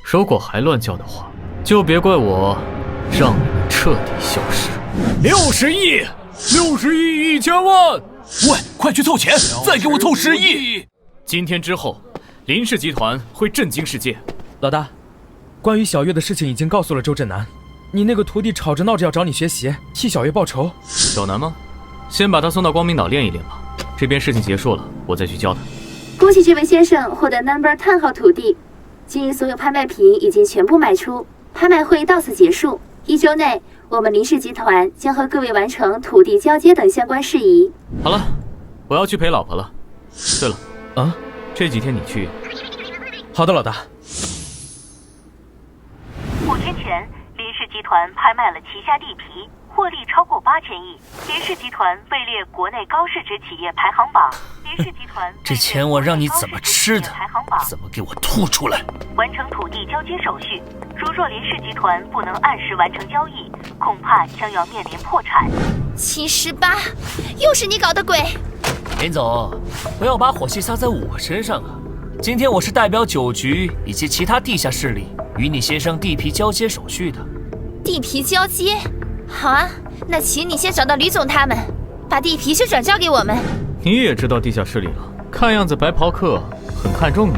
如果还乱叫的话，就别怪我让你们彻底消失。60亿，60亿1000万！喂，快去凑钱，再给我凑10亿！今天之后，林氏集团会震惊世界。老大，关于小月的事情已经告诉了周震南，你那个徒弟吵着闹着要找你学习，替小月报仇。小南吗？先把他送到光明岛练一练吧。这边事情结束了，我再去教他。恭喜这位先生获得 No.10 号土地，今日所有拍卖品已经全部卖出，拍卖会到此结束。1周内，我们林氏集团将和各位完成土地交接等相关事宜。好了，我要去陪老婆了。对了，这几天你去。好的，老大。5天前，林氏集团拍卖了旗下地皮，获利超过8000亿。林氏集团位列国内高市值企业排行榜。林氏集团这钱我让你怎么吃的？怎么给我吐出来？完成土地交接手续。如若林氏集团不能按时完成交易，恐怕将要面临破产。718，又是你搞的鬼！林总，不要把火气撒在我身上啊！今天我是代表酒局以及其他地下势力与你协商地皮交接手续的。地皮交接？好啊，那请你先找到吕总他们，把地皮先转交给我们。你也知道地下势力了，看样子白袍客很看重你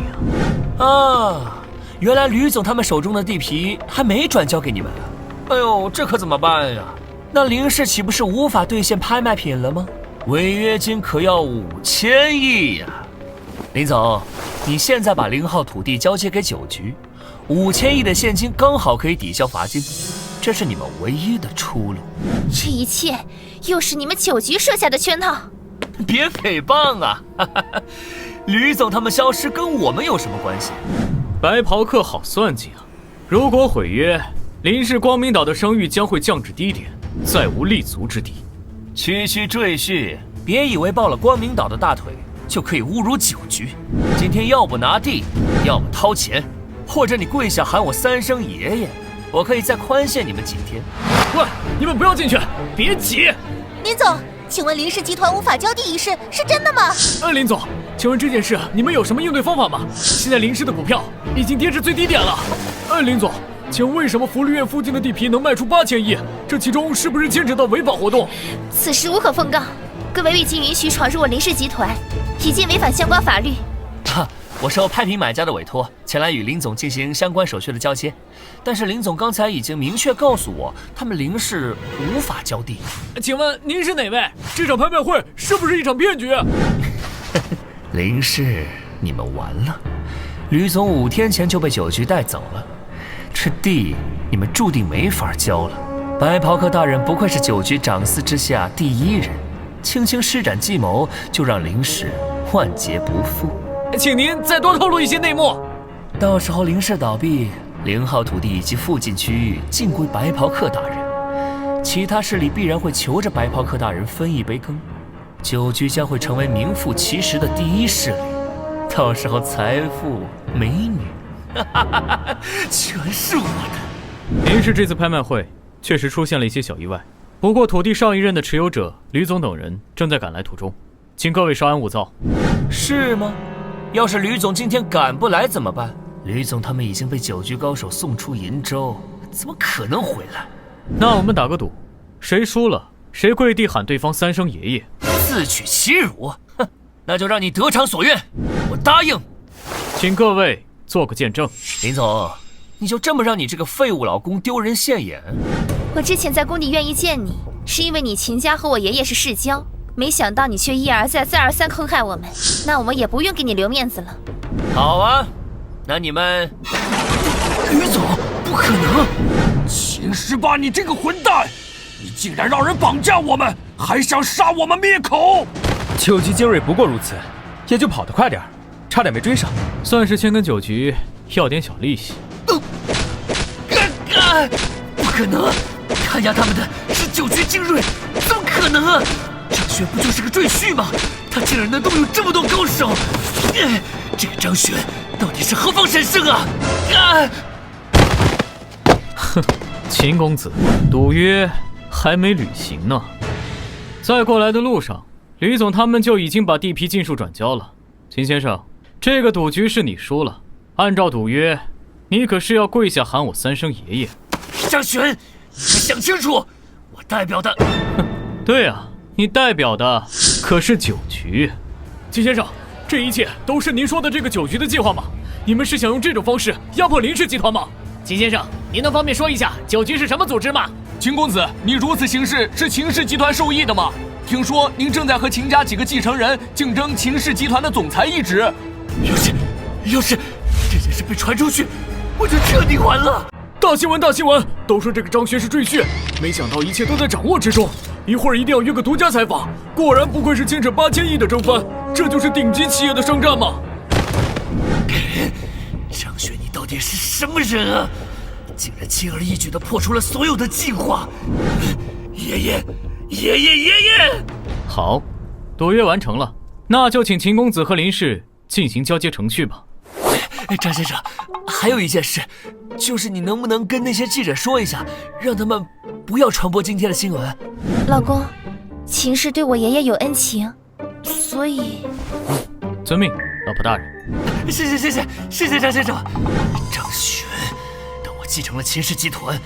啊。啊，原来吕总他们手中的地皮还没转交给你们。哎呦，这可怎么办呀？那林氏岂不是无法兑现拍卖品了吗？违约金可要5000亿呀！林总，你现在把0号土地交接给酒局，5000亿的现金刚好可以抵消罚金，这是你们唯一的出路。这一切又是你们酒局设下的圈套。别诽谤啊！吕总他们消失跟我们有什么关系？白袍客好算计啊！如果毁约，林氏光明岛的声誉将会降至低点，再无立足之地。区区赘婿，别以为抱了光明岛的大腿就可以侮辱酒局。今天要不拿地，要么掏钱，或者你跪下喊我3声爷爷，我可以再宽限你们几天。喂，你们不要进去，别挤！林总，请问林氏集团无法交地一事是真的吗？林总，请问这件事你们有什么应对方法吗？现在林氏的股票已经跌至最低点了。林总，请问为什么福利院附近的地皮能卖出8000亿？这其中是不是牵扯到违法活动？此事无可奉告，各位未经允许闯入我林氏集团，已经违反相关法律。我受拍品买家的委托，前来与林总进行相关手续的交接，但是林总刚才已经明确告诉我，他们林氏无法交地。请问您是哪位？这场拍卖会是不是一场骗局？林氏，你们完了！吕总5天前就被酒局带走了，这地你们注定没法交了。白袍客大人不愧是酒局长司之下第一人，轻轻施展计谋，就让林氏万劫不复。请您再多透露一些内幕。到时候林氏倒闭，0号土地以及附近区域尽归白袍客大人，其他势力必然会求着白袍客大人分一杯羹，酒局将会成为名副其实的第一势力。到时候财富、美女，全是我的。林氏这次拍卖会确实出现了一些小意外，不过土地上一任的持有者吕总等人正在赶来途中，请各位稍安勿躁。是吗？要是吕总今天赶不来怎么办？吕总他们已经被9局高手送出银州，怎么可能回来？那我们打个赌，谁输了，谁跪地喊对方3声爷爷。自取其辱？哼，那就让你得偿所愿，我答应。请各位做个见证。林总，你就这么让你这个废物老公丢人现眼？我之前在工地愿意见你，是因为你秦家和我爷爷是世交，没想到你却一而再再而三坑害我们，那我们也不用给你留面子了。好啊，那你们……吕总，不可能！秦十八，你这个混蛋！你竟然让人绑架我们，还想杀我们灭口9局精锐不过如此，也就跑得快点，差点没追上，算是先跟9局要点小利息。不可能！看压他们的是9局精锐，怎么可能啊？张轩不就是个赘婿吗？他竟然能动用这么多高手！这个张轩到底是何方神圣啊？哼，秦公子，赌约还没履行呢。在过来的路上，吕总他们就已经把地皮尽数转交了。秦先生，这个赌局是你输了，按照赌约，你可是要跪下喊我3声爷爷。张璇，你可想清楚，我代表的……对啊，你代表的可是9局。秦先生，这一切都是您说的这个9局的计划吗？你们是想用这种方式压迫林氏集团吗？秦先生，您能方便说一下9局是什么组织吗？秦公子，你如此行事是秦氏集团受益的吗？听说您正在和秦家几个继承人竞争秦氏集团的总裁一职。要是这件事被传出去，我就彻底完了。大新闻，大新闻！都说这个张轩是赘婿，没想到一切都在掌握之中。一会儿一定要约个独家采访。果然不愧是牵扯8000亿的争帆，这就是顶级企业的商战吗？张轩，你到底是什么人啊？竟然轻而易举地破除了所有的计划！爷爷！好，赌约完成了，那就请秦公子和林氏进行交接程序吧。张先生，还有一件事，就是你能不能跟那些记者说一下，让他们不要传播今天的新闻？老公，秦氏对我爷爷有恩情，所以……遵命，老婆大人。谢谢张先生。张璇，等我继承了秦氏集团，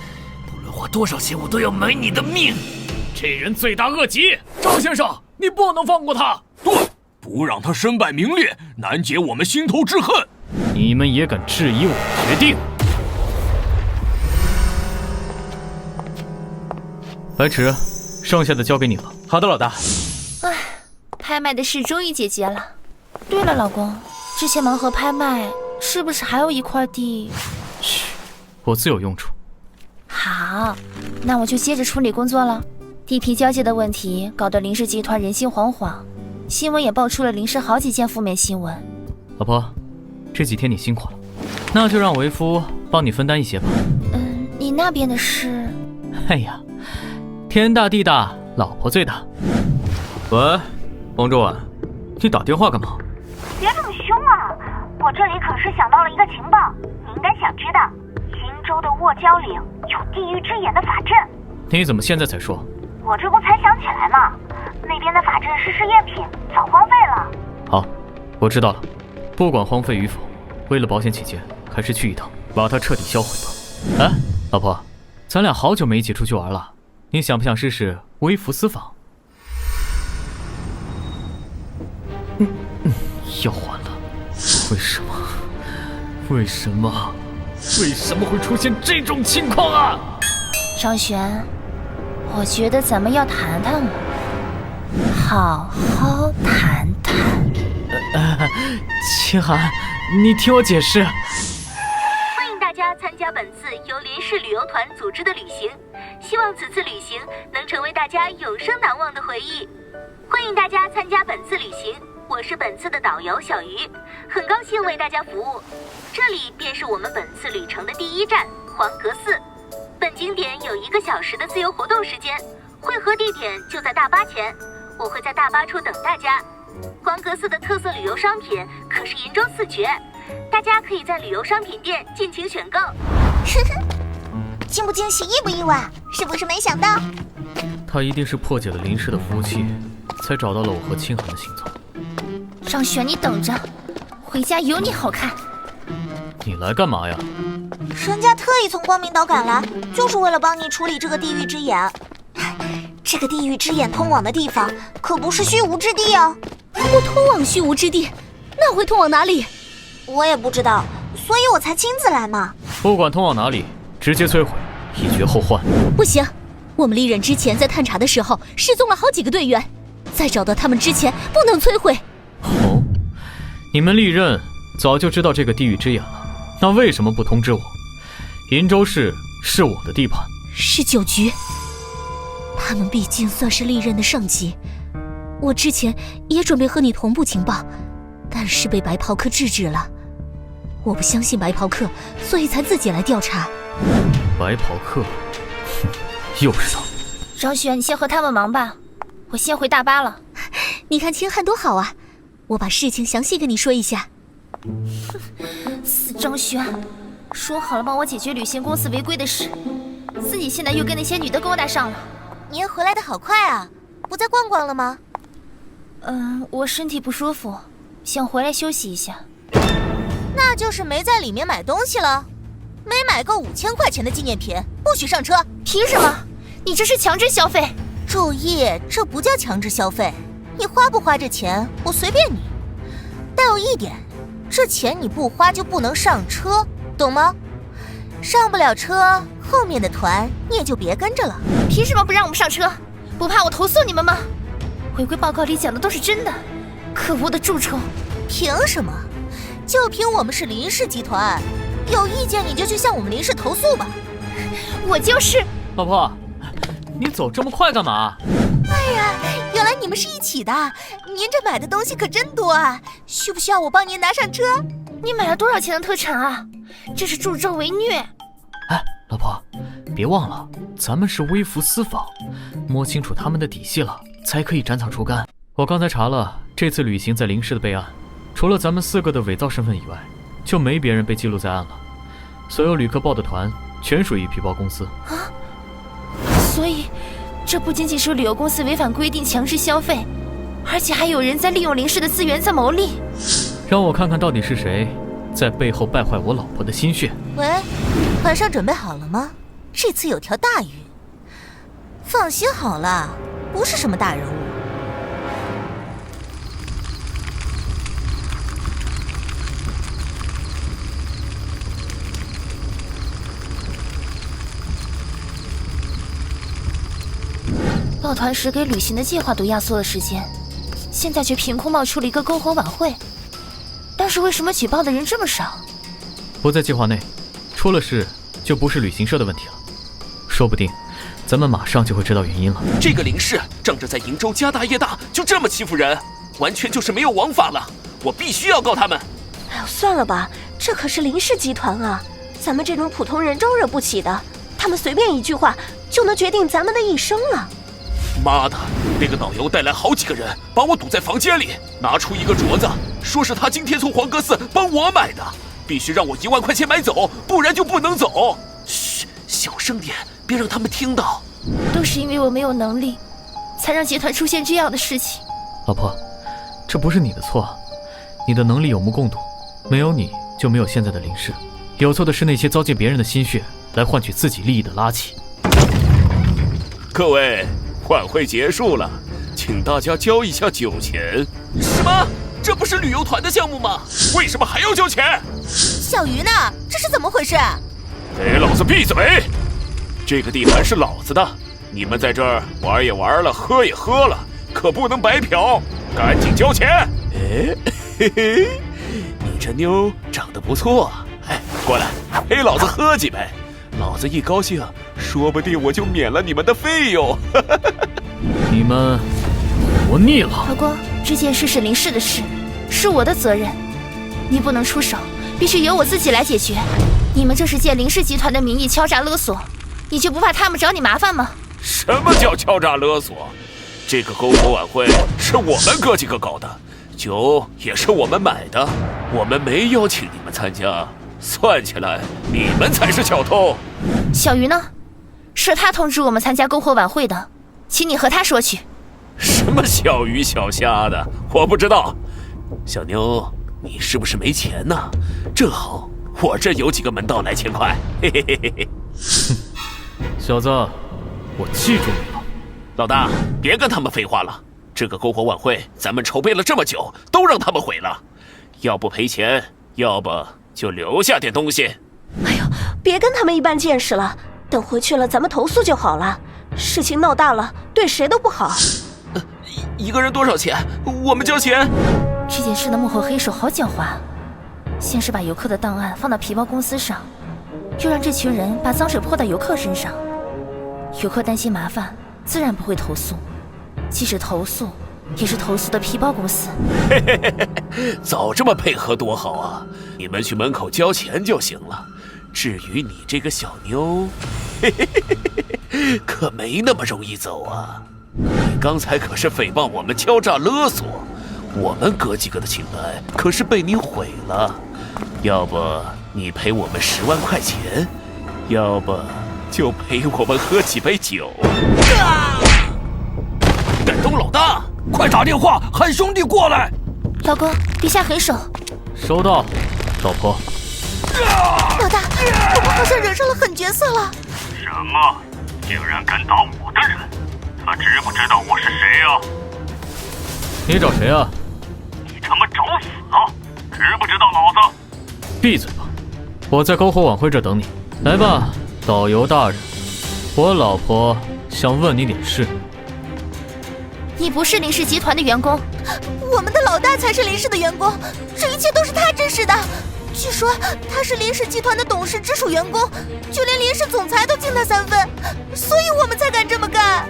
不论花多少钱，我都要买你的命。这人罪大恶极，张先生，你不能放过他。对，不让他身败名裂，难解我们心头之恨。你们也敢质疑我决定？白池，剩下的交给你了。好的，老大。唉，拍卖的事终于解决了。对了，老公，之前盲盒拍卖是不是还有一块地？嘘，我自有用处。好，那我就接着处理工作了。地皮交接的问题搞得林氏集团人心惶惶，新闻也爆出了林氏好几件负面新闻。老婆，这几天你辛苦了，那就让为夫帮你分担一些吧。你那边的事……哎呀，天大地大，老婆最大。喂，王周婉，你打电话干嘛？别这么凶啊！我这里可是想到了一个情报，你应该想知道。荆州的卧礁岭有地狱之眼的法阵。你怎么现在才说？我这不才想起来吗？那边的法阵是试验品，早荒废了。好，我知道了。不管荒废与否，为了保险起见，还是去一趟，把它彻底销毁吧。哎，老婆，咱俩好久没一起出去玩了，你想不想试试微服私访？要还了？为什么？为什么会出现这种情况啊？张璇，我觉得咱们要谈谈了，好好谈谈。秦寒，你听我解释。欢迎大家参加本次由林氏旅游团组织的旅行，希望此次旅行能成为大家永生难忘的回忆。欢迎大家参加本次旅行，我是本次的导游小鱼，很高兴为大家服务。这里便是我们本次旅程的第1站黄阁寺。本景点有1个小时的自由活动时间，汇合地点就在大巴前，我会在大巴处等大家。黄阁寺的特色旅游商品可是银州4绝，大家可以在旅游商品店尽情选购。惊不惊喜，意不意外？是不是没想到？他一定是破解了林氏的服务器，才找到了我和清寒的行踪。张璇，你等着，回家有你好看。你来干嘛呀？人家特意从光明岛赶来，就是为了帮你处理这个地狱之眼。这个地狱之眼通往的地方可不是虚无之地啊！如果通往虚无之地，那会通往哪里？我也不知道，所以我才亲自来嘛。不管通往哪里，直接摧毁，以绝后患。不行，我们利刃之前在探查的时候失踪了好几个队员，在找到他们之前不能摧毁。哦，你们利刃早就知道这个地狱之眼了，那为什么不通知我？银州市是我的地盘。是9局，他们毕竟算是利刃的上级。我之前也准备和你同步情报，但是被白袍客制止了。我不相信白袍客，所以才自己来调查。白袍客，又是他。张璇，你先和他们忙吧，我先回大巴了。你看清汉多好啊，我把事情详细跟你说一下。死张璇，说好了帮我解决旅行公司违规的事，自己现在又跟那些女的勾搭上了。您回来的好快啊，不再逛逛了吗？我身体不舒服，想回来休息一下。那就是没在里面买东西了，没买够5000块钱的纪念品，不许上车。凭什么？你这是强制消费。注意，这不叫强制消费，你花不花这钱，我随便你。但有一点，这钱你不花就不能上车，懂吗？上不了车，后面的团你也就别跟着了。凭什么不让我们上车？不怕我投诉你们吗？回归报告里讲的都是真的，可恶的蛀虫！凭什么？就凭我们是林氏集团，有意见你就去向我们林氏投诉吧。我就是。老婆，你走这么快干嘛？哎呀，原来你们是一起的，您这买的东西可真多啊！需不需要我帮您拿上车？你买了多少钱的特产啊？这是助纣为虐！哎，老婆，别忘了，咱们是微服私访，摸清楚他们的底细了，才可以斩草除根。我刚才查了，这次旅行在林氏的备案，除了咱们4个的伪造身份以外，就没别人被记录在案了。所有旅客报的团全属于皮包公司啊！所以，这不仅仅是旅游公司违反规定强制消费，而且还有人在利用林氏的资源在牟利。让我看看到底是谁在背后败坏我老婆的心血。喂，晚上准备好了吗？这次有条大鱼。放心好了，不是什么大人物。抱团时给旅行的计划都压缩了时间，现在却凭空冒出了一个篝火晚会。但是为什么举报的人这么少？不在计划内，出了事就不是旅行社的问题了。说不定咱们马上就会知道原因了。这个林氏仗着在瀛州家大业大，就这么欺负人，完全就是没有王法了。我必须要告他们。哎呦，算了吧，这可是林氏集团啊，咱们这种普通人招惹不起的。他们随便一句话就能决定咱们的一生了。妈的，那个导游带来好几个人，把我堵在房间里，拿出一个镯子，说是他今天从黄阁寺帮我买的，必须让我1万块钱买走，不然就不能走。嘘，小声点，别让他们听到。都是因为我没有能力，才让集团出现这样的事情。老婆，这不是你的错，你的能力有目共睹，没有你就没有现在的林氏。有错的是那些糟践别人的心血来换取自己利益的垃圾。各位，晚会结束了，请大家交一下酒钱。什么？这不是旅游团的项目吗？为什么还要交钱？小鱼呢？这是怎么回事？给老子闭嘴！这个地盘是老子的，你们在这儿玩也玩了，喝也喝了，可不能白嫖，赶紧交钱！哎，嘿嘿，你这妞长得不错，哎，过来陪老子喝几杯，老子一高兴，说不定我就免了你们的费用。你们活腻了。老公，这件事是林氏的事，是我的责任，你不能出手，必须由我自己来解决。你们这是借林氏集团的名义敲诈勒索，你就不怕他们找你麻烦吗？什么叫敲诈勒索？这个篝火晚会是我们哥几个搞的，酒也是我们买的，我们没邀请你们参加，算起来你们才是小偷。小鱼呢？是他通知我们参加篝火晚会的，请你和他说去。什么小鱼小虾的，我不知道。小妞，你是不是没钱呢？正好我这有几个门道来钱快，嘿嘿嘿嘿嘿。小子，我记住你了。老大，别跟他们废话了。这个篝火晚会咱们筹备了这么久，都让他们毁了，要不赔钱，要不就留下点东西。哎呦，别跟他们一般见识了，等回去了咱们投诉就好了。事情闹大了，对谁都不好。一个人多少钱？我们交钱。这件事的幕后黑手好狡猾，先是把游客的档案放到皮包公司上，又让这群人把脏水泼到游客身上。游客担心麻烦，自然不会投诉。即使投诉，也是投诉的皮包公司。早这么配合多好啊！你们去门口交钱就行了。至于你这个小妞，可没那么容易走啊！你刚才可是诽谤我们敲诈勒索，我们哥几个的清白可是被你毁了。要不你赔我们10万块钱，要不就陪我们喝几杯酒。敢动老大，快打电话喊兄弟过来！老公，别下狠手。收到，老婆。老大，我们好像惹上了狠角色了。什么？竟然敢打我的人？他知不知道我是谁啊？你找谁啊？你他妈找死啊！知不知道老子？闭嘴吧！我在篝火晚会这等你。来吧，导游大人，我老婆想问你点事。你不是林氏集团的员工，我们的老大才是林氏的员工，这一切都是他指使的。据说他是林氏集团的董事直属员工，就连林氏总裁都敬他3分，所以我们才敢这么干。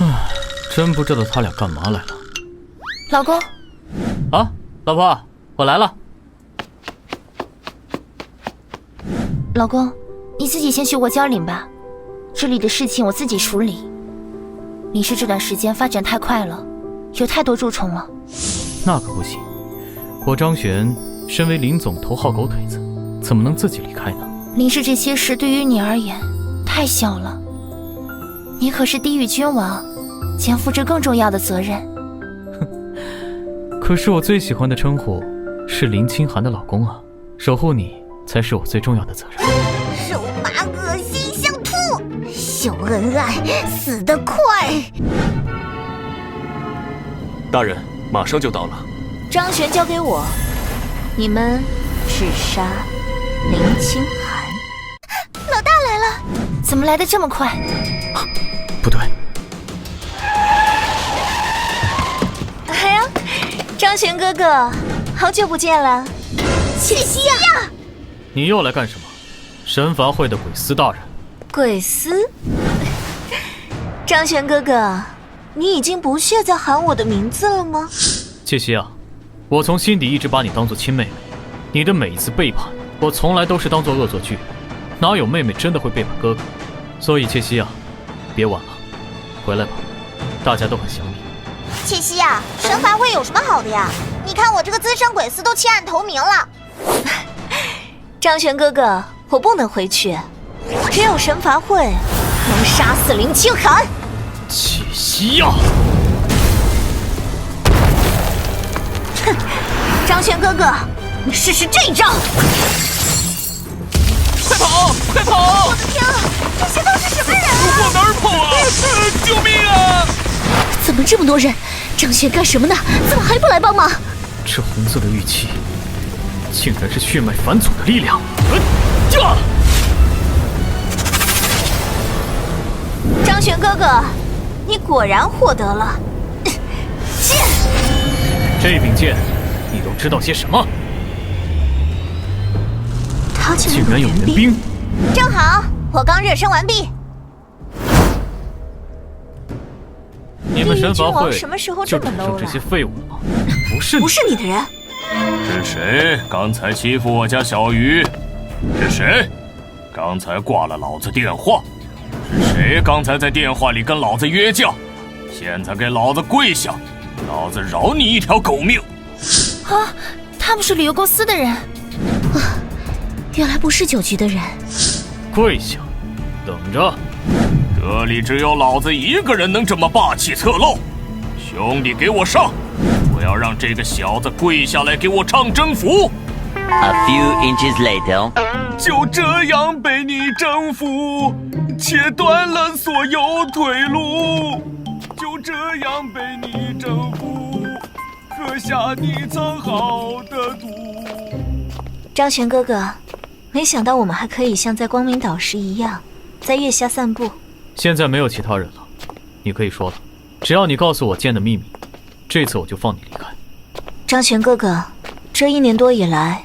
唉，真不知道他俩干嘛来了。老公。啊，老婆，我来了。老公，你自己先去卧娇岭吧，这里的事情我自己处理。林氏这段时间发展太快了，有太多蛀虫了。那可不行，我张璇身为林总头号狗腿子，怎么能自己离开呢？林氏这些事对于你而言太小了，你可是地狱君王，肩负着更重要的责任。可是我最喜欢的称呼是林清寒的老公啊，守护你才是我最重要的责任。肉麻恶心像吐，秀恩爱死得快。大人，马上就到了。张璇交给我，你们只杀林清寒。老大来了，怎么来得这么快？不对。哎呀，张璇哥哥，好久不见了。七夕呀！你又来干什么？神罚会的鬼司大人。鬼司？张璇哥哥，你已经不屑再喊我的名字了吗？切西啊，我从心底一直把你当作亲妹妹，你的每一次背叛，我从来都是当作恶作剧，哪有妹妹真的会背叛哥哥？所以切西啊，别晚了，回来吧，大家都很想你。七夕呀，神罚会有什么好的呀？你看我这个资深鬼司都弃暗投明了。张璇哥哥，我不能回去，只有神罚会能杀死林清寒。切西呀！哼，张璇哥哥，你试试这一招！快跑！快跑！我的天啊，这些都是什么人啊？往哪儿跑啊？救命啊！怎么这么多人？张璇干什么呢？怎么还不来帮忙？这红色的玉器，竟然是血脉返祖的力量！张璇哥哥，你果然获得了剑。这柄剑，你都知道些什么？他竟然有援兵！正好，我刚热身完毕。你们神罚会什么时候这么就只 low 了？剩这些废物吗？不是你的人。是谁刚才欺负我家小鱼？是谁刚才挂了老子电话？是谁刚才在电话里跟老子约架？现在给老子跪下，老子饶你一条狗命！啊，他们是旅游公司的人。原来不是酒局的人。跪下，等着。这里只有老子一个人能这么霸气侧漏。兄弟，给我上！我要让这个小子跪下来给我唱征服。A few inches later， 就这样被你征服，切断了所有退路。就这样被你征服，喝下你藏好的毒。张璇哥哥，没想到我们还可以像在光明岛时一样，在月下散步。现在没有其他人了，你可以说了。只要你告诉我剑的秘密，这次我就放你离开。张璇哥哥，这1年多以来，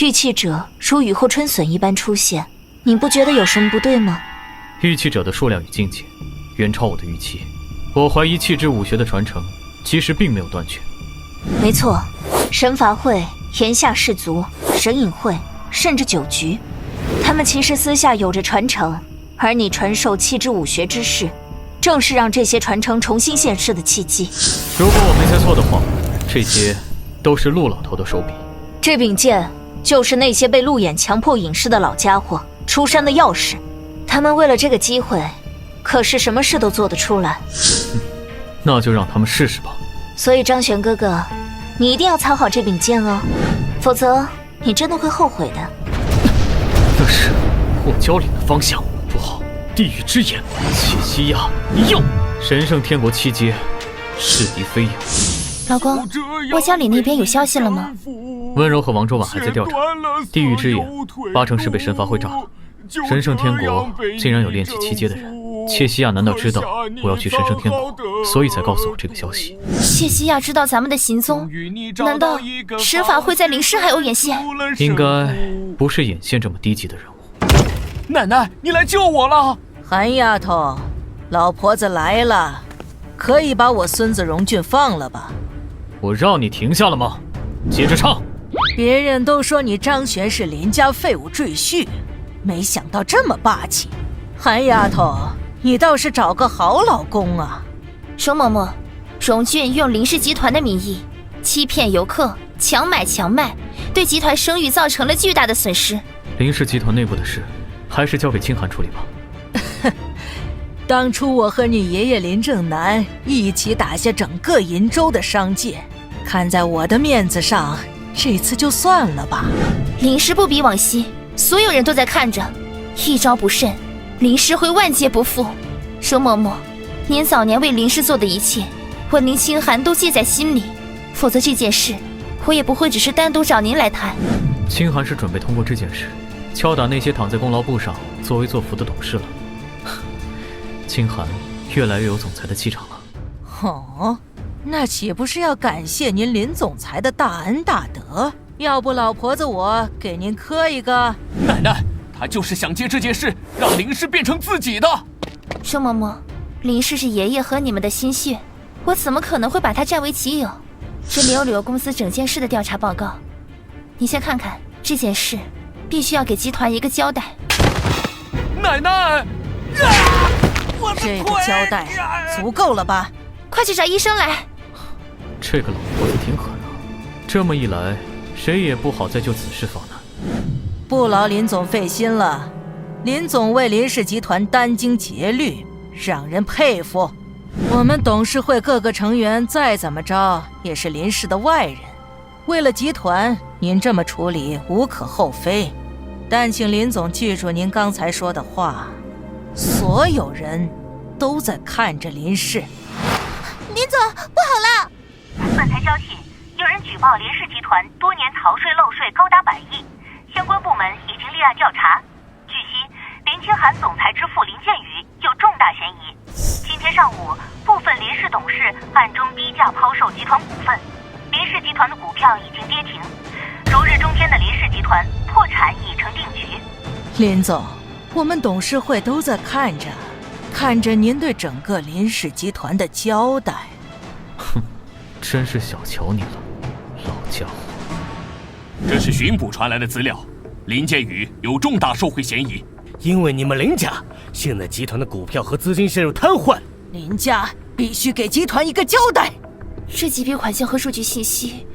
玉器者如雨后春笋一般出现，你不觉得有什么不对吗？玉器者的数量与境界远超我的预期，我怀疑气质武学的传承其实并没有断绝。没错，神罚会、炎夏氏族、神隐会，甚至酒局，他们其实私下有着传承，而你传授气质武学之事，正是让这些传承重新现世的契机。如果我没猜错的话，这些都是陆老头的手笔。这柄剑就是那些被陆衍强迫隐世的老家伙出山的钥匙，他们为了这个机会，可是什么事都做得出来。那就让他们试试吧。所以张璇哥哥，你一定要藏好这柄剑哦，否则你真的会后悔的。那是霍蛟岭的方向，不好，地狱之眼，切西亚，你有神圣天国7阶，是敌非友。老公，霍蛟岭那边有消息了吗？温柔和王周婉还在调查，地狱之眼8成是被神罚会炸了。神圣天国竟然有练气7阶的人，切西亚难道知道我要去神圣天国，所以才告诉我这个消息？切西亚知道咱们的行踪，难道神罚会在灵师海有眼线？应该不是眼线这么低级的人物。奶奶，你来救我了！韩丫头，老婆子来了，可以把我孙子荣俊放了吧？我让你停下了吗？接着唱。别人都说你张璇是林家废物赘婿，没想到这么霸气。韩丫头，你倒是找个好老公啊！荣嬷嬷，荣俊用林氏集团的名义欺骗游客，强买强卖，对集团声誉造成了巨大的损失。林氏集团内部的事，还是交给清寒处理吧。当初我和你爷爷林正南一起打下整个银州的商界，看在我的面子上，这次就算了吧。林氏不比往昔，所有人都在看着，一招不慎，林氏会万劫不复。荣嬷嬷，您早年为林氏做的一切，我宁清寒都记在心里，否则这件事我也不会只是单独找您来谈。清寒是准备通过这件事敲打那些躺在功劳簿上作威作福的董事了。清寒越来越有总裁的气场了。哦，那岂不是要感谢您林总裁的大恩大德？要不老婆子我给您磕一个。奶奶，他就是想借这件事让林氏变成自己的。荣嬷嬷，林氏是爷爷和你们的心血，我怎么可能会把他占为己有？这里有旅游公司整件事的调查报告，你先看看这件事，必须要给集团一个交代。奶奶，这个交代足够了吧？快去找医生来。这个老婆子挺狠啊，这么一来，谁也不好再就此事发难。不劳林总费心了，林总为林氏集团殚精竭虑，让人佩服。我们董事会各个成员再怎么着也是林氏的外人，为了集团，您这么处理无可厚非。但请林总记住您刚才说的话，所有人都在看着林氏。林总，不好了！本台消息，有人举报林氏集团多年逃税漏税高达100亿，相关部门已经立案调查。据悉，林清寒总裁之父林建宇有重大嫌疑。今天上午，部分林氏董事暗中低价抛售集团股份，林氏集团的股票已经跌停。如日中天的林氏集团破产已成定局。林总，我们董事会都在看着您对整个林氏集团的交代。哼，真是小瞧你了，老家伙。这是巡捕传来的资料，林建宇有重大受贿嫌疑。因为你们林家现在集团的股票和资金陷入瘫痪，林家必须给集团一个交代。这几笔款项和数据信息，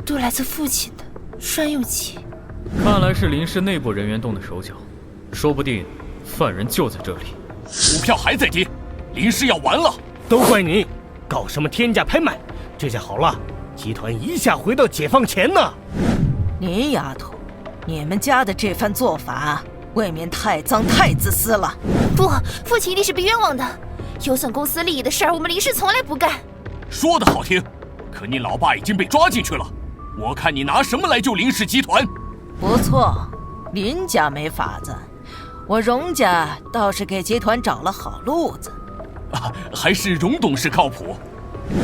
都来自父亲的专用机。看来是林氏内部人员动的手脚，说不定犯人就在这里。股票还在跌，林氏要完了。都怪你，搞什么天价拍卖？这下好了，集团一下回到解放前呢。林丫头，你们家的这番做法，未免太脏太自私了。不，父亲一定是被冤枉的。有损公司利益的事儿，我们林氏从来不干。说得好听，可你老爸已经被抓进去了，我看你拿什么来救林氏集团？不错，林家没法子，我荣家倒是给集团找了好路子。还是荣董事靠谱。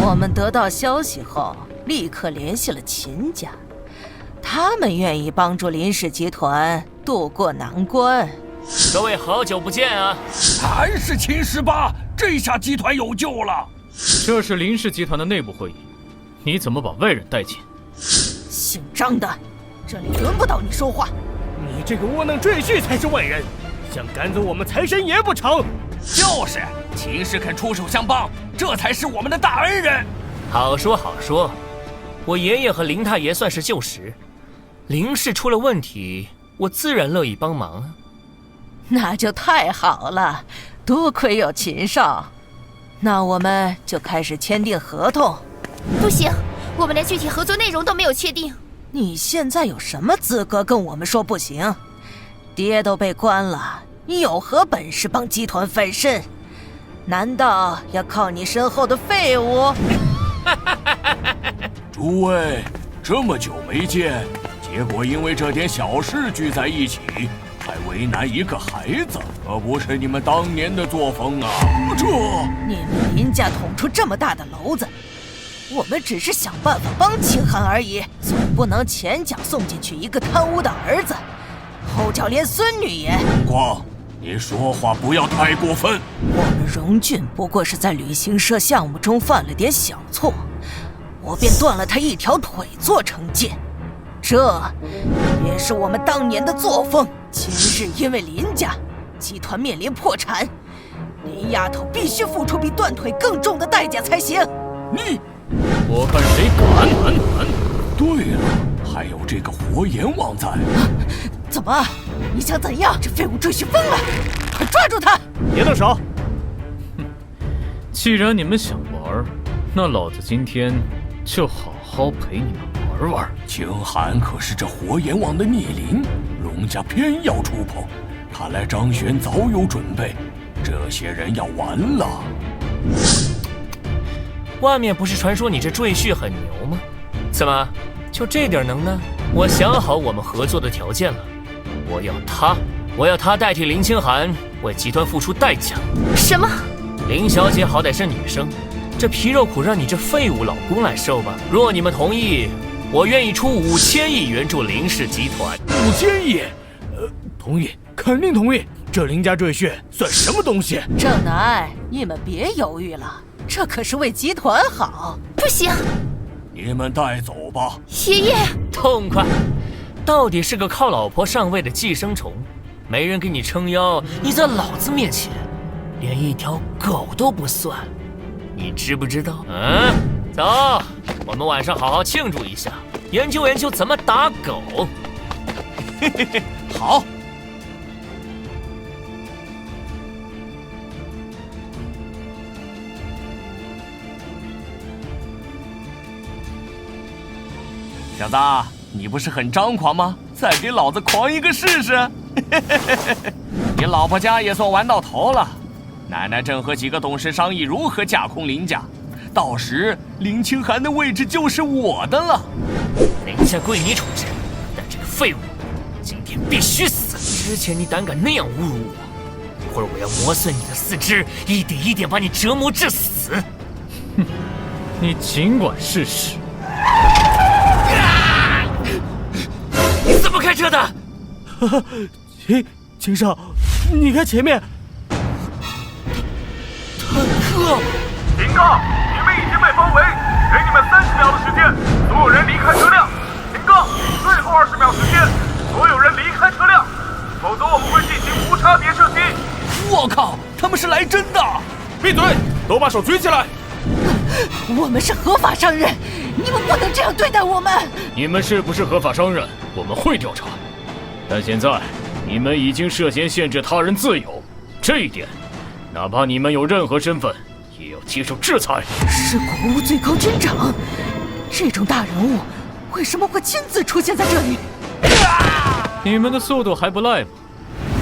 我们得到消息后，立刻联系了秦家，他们愿意帮助林氏集团渡过难关。各位好久不见啊！还是秦18，这下集团有救了。这是林氏集团的内部会议，你怎么把外人带进？姓张的，这里轮不到你说话。你这个窝囊赘婿才是外人，想赶走我们财神爷不成？就是，秦氏肯出手相帮，这才是我们的大恩人。好说好说，我爷爷和林太爷算是旧识，林氏出了问题，我自然乐意帮忙。那就太好了，多亏有秦少。那我们就开始签订合同。不行，我们连具体合作内容都没有确定。你现在有什么资格跟我们说不行？爹都被关了，你有何本事帮集团翻身？难道要靠你身后的废物？诸位，这么久没见，结果因为这点小事聚在一起，还为难一个孩子，可不是你们当年的作风啊！你们林家捅出这么大的篓子，我们只是想办法帮清寒而已，总不能前脚送进去一个贪污的儿子，后脚连孙女也。光，你说话不要太过分。我们荣俊不过是在旅行社项目中犯了点小错，我便断了他一条腿做惩戒，这也是我们当年的作风。今日因为林家集团面临破产，林丫头必须付出比断腿更重的代价才行。你，我看谁敢！对了，还有这个活阎王在。怎么？你想怎样？这废物赘婿疯了！快抓住他！别动手！既然你们想玩，那老子今天就好好陪你们玩玩。清寒可是这活阎王的逆鳞，荣家偏要触碰，看来张玄早有准备，这些人要完了。外面不是传说你这赘婿很牛吗？怎么就这点能耐？我想好我们合作的条件了，我要他代替林清寒为集团付出代价。什么？林小姐好歹是女生，这皮肉苦让你这废物老公来受吧。若你们同意，我愿意出5000亿援助林氏集团。5000亿？同意，肯定同意。这林家赘婿算什么东西？郑南，你们别犹豫了，这可是为集团好。不行，你们带走吧。爷爷，痛快！到底是个靠老婆上位的寄生虫，没人给你撑腰，你在老子面前连一条狗都不算，你知不知道？走，我们晚上好好庆祝一下，研究研究怎么打狗。嘿嘿嘿，好。小子，你不是很张狂吗？再给老子狂一个试试！你老婆家也算玩到头了。奶奶正和几个董事商议如何架空林家，到时林清寒的位置就是我的了。林家归你处置，但这个废物今天必须死！之前你胆敢那样侮辱我，一会儿我要磨碎你的四肢，一点一点把你折磨致死。哼，你尽管试试。你怎么开车的？秦少，你看前面。坦克！警告！你们已经被包围，给你们30秒的时间，所有人离开车辆。警告！最后20秒时间，所有人离开车辆，否则我们会进行无差别射击。我靠，他们是来真的！闭嘴！都把手举起来！我们是合法商人，你们不能这样对待我们。你们是不是合法商人，我们会调查。但现在你们已经涉嫌限制他人自由，这一点，哪怕你们有任何身份，也要接受制裁。是国务最高军长，这种大人物为什么会亲自出现在这里？你们的速度还不赖嘛，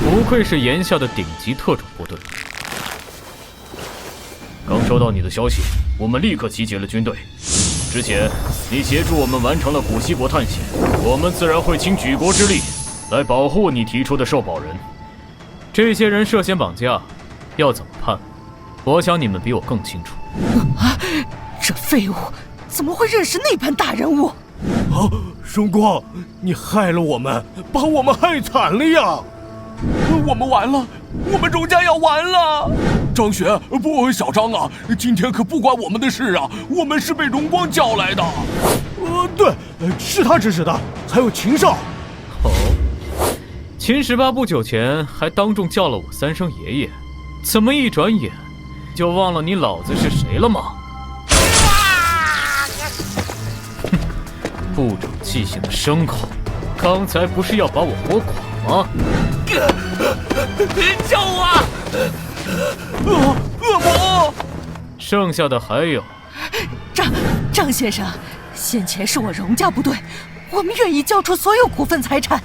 不愧是炎夏的顶级特种部队。刚收到你的消息，我们立刻集结了军队。之前你协助我们完成了古西国探险，我们自然会倾举国之力来保护你提出的受保人。这些人涉嫌绑架，要怎么判？我想你们比我更清楚。这废物怎么会认识那般大人物？啊，荣光，你害了我们，把我们害惨了呀！我们完了，我们荣家要完了。张璇，不，小张啊，今天可不关我们的事啊，我们是被荣光叫来的。对，是他指使的，还有秦少。哦，秦18不久前还当众叫了我3声爷爷，怎么一转眼就忘了你老子是谁了吗？哼，不长记性的牲口，刚才不是要把我活剐吗？救我！恶魔！剩下的还有张先生，先前是我荣家部队，我们愿意交出所有股份财产，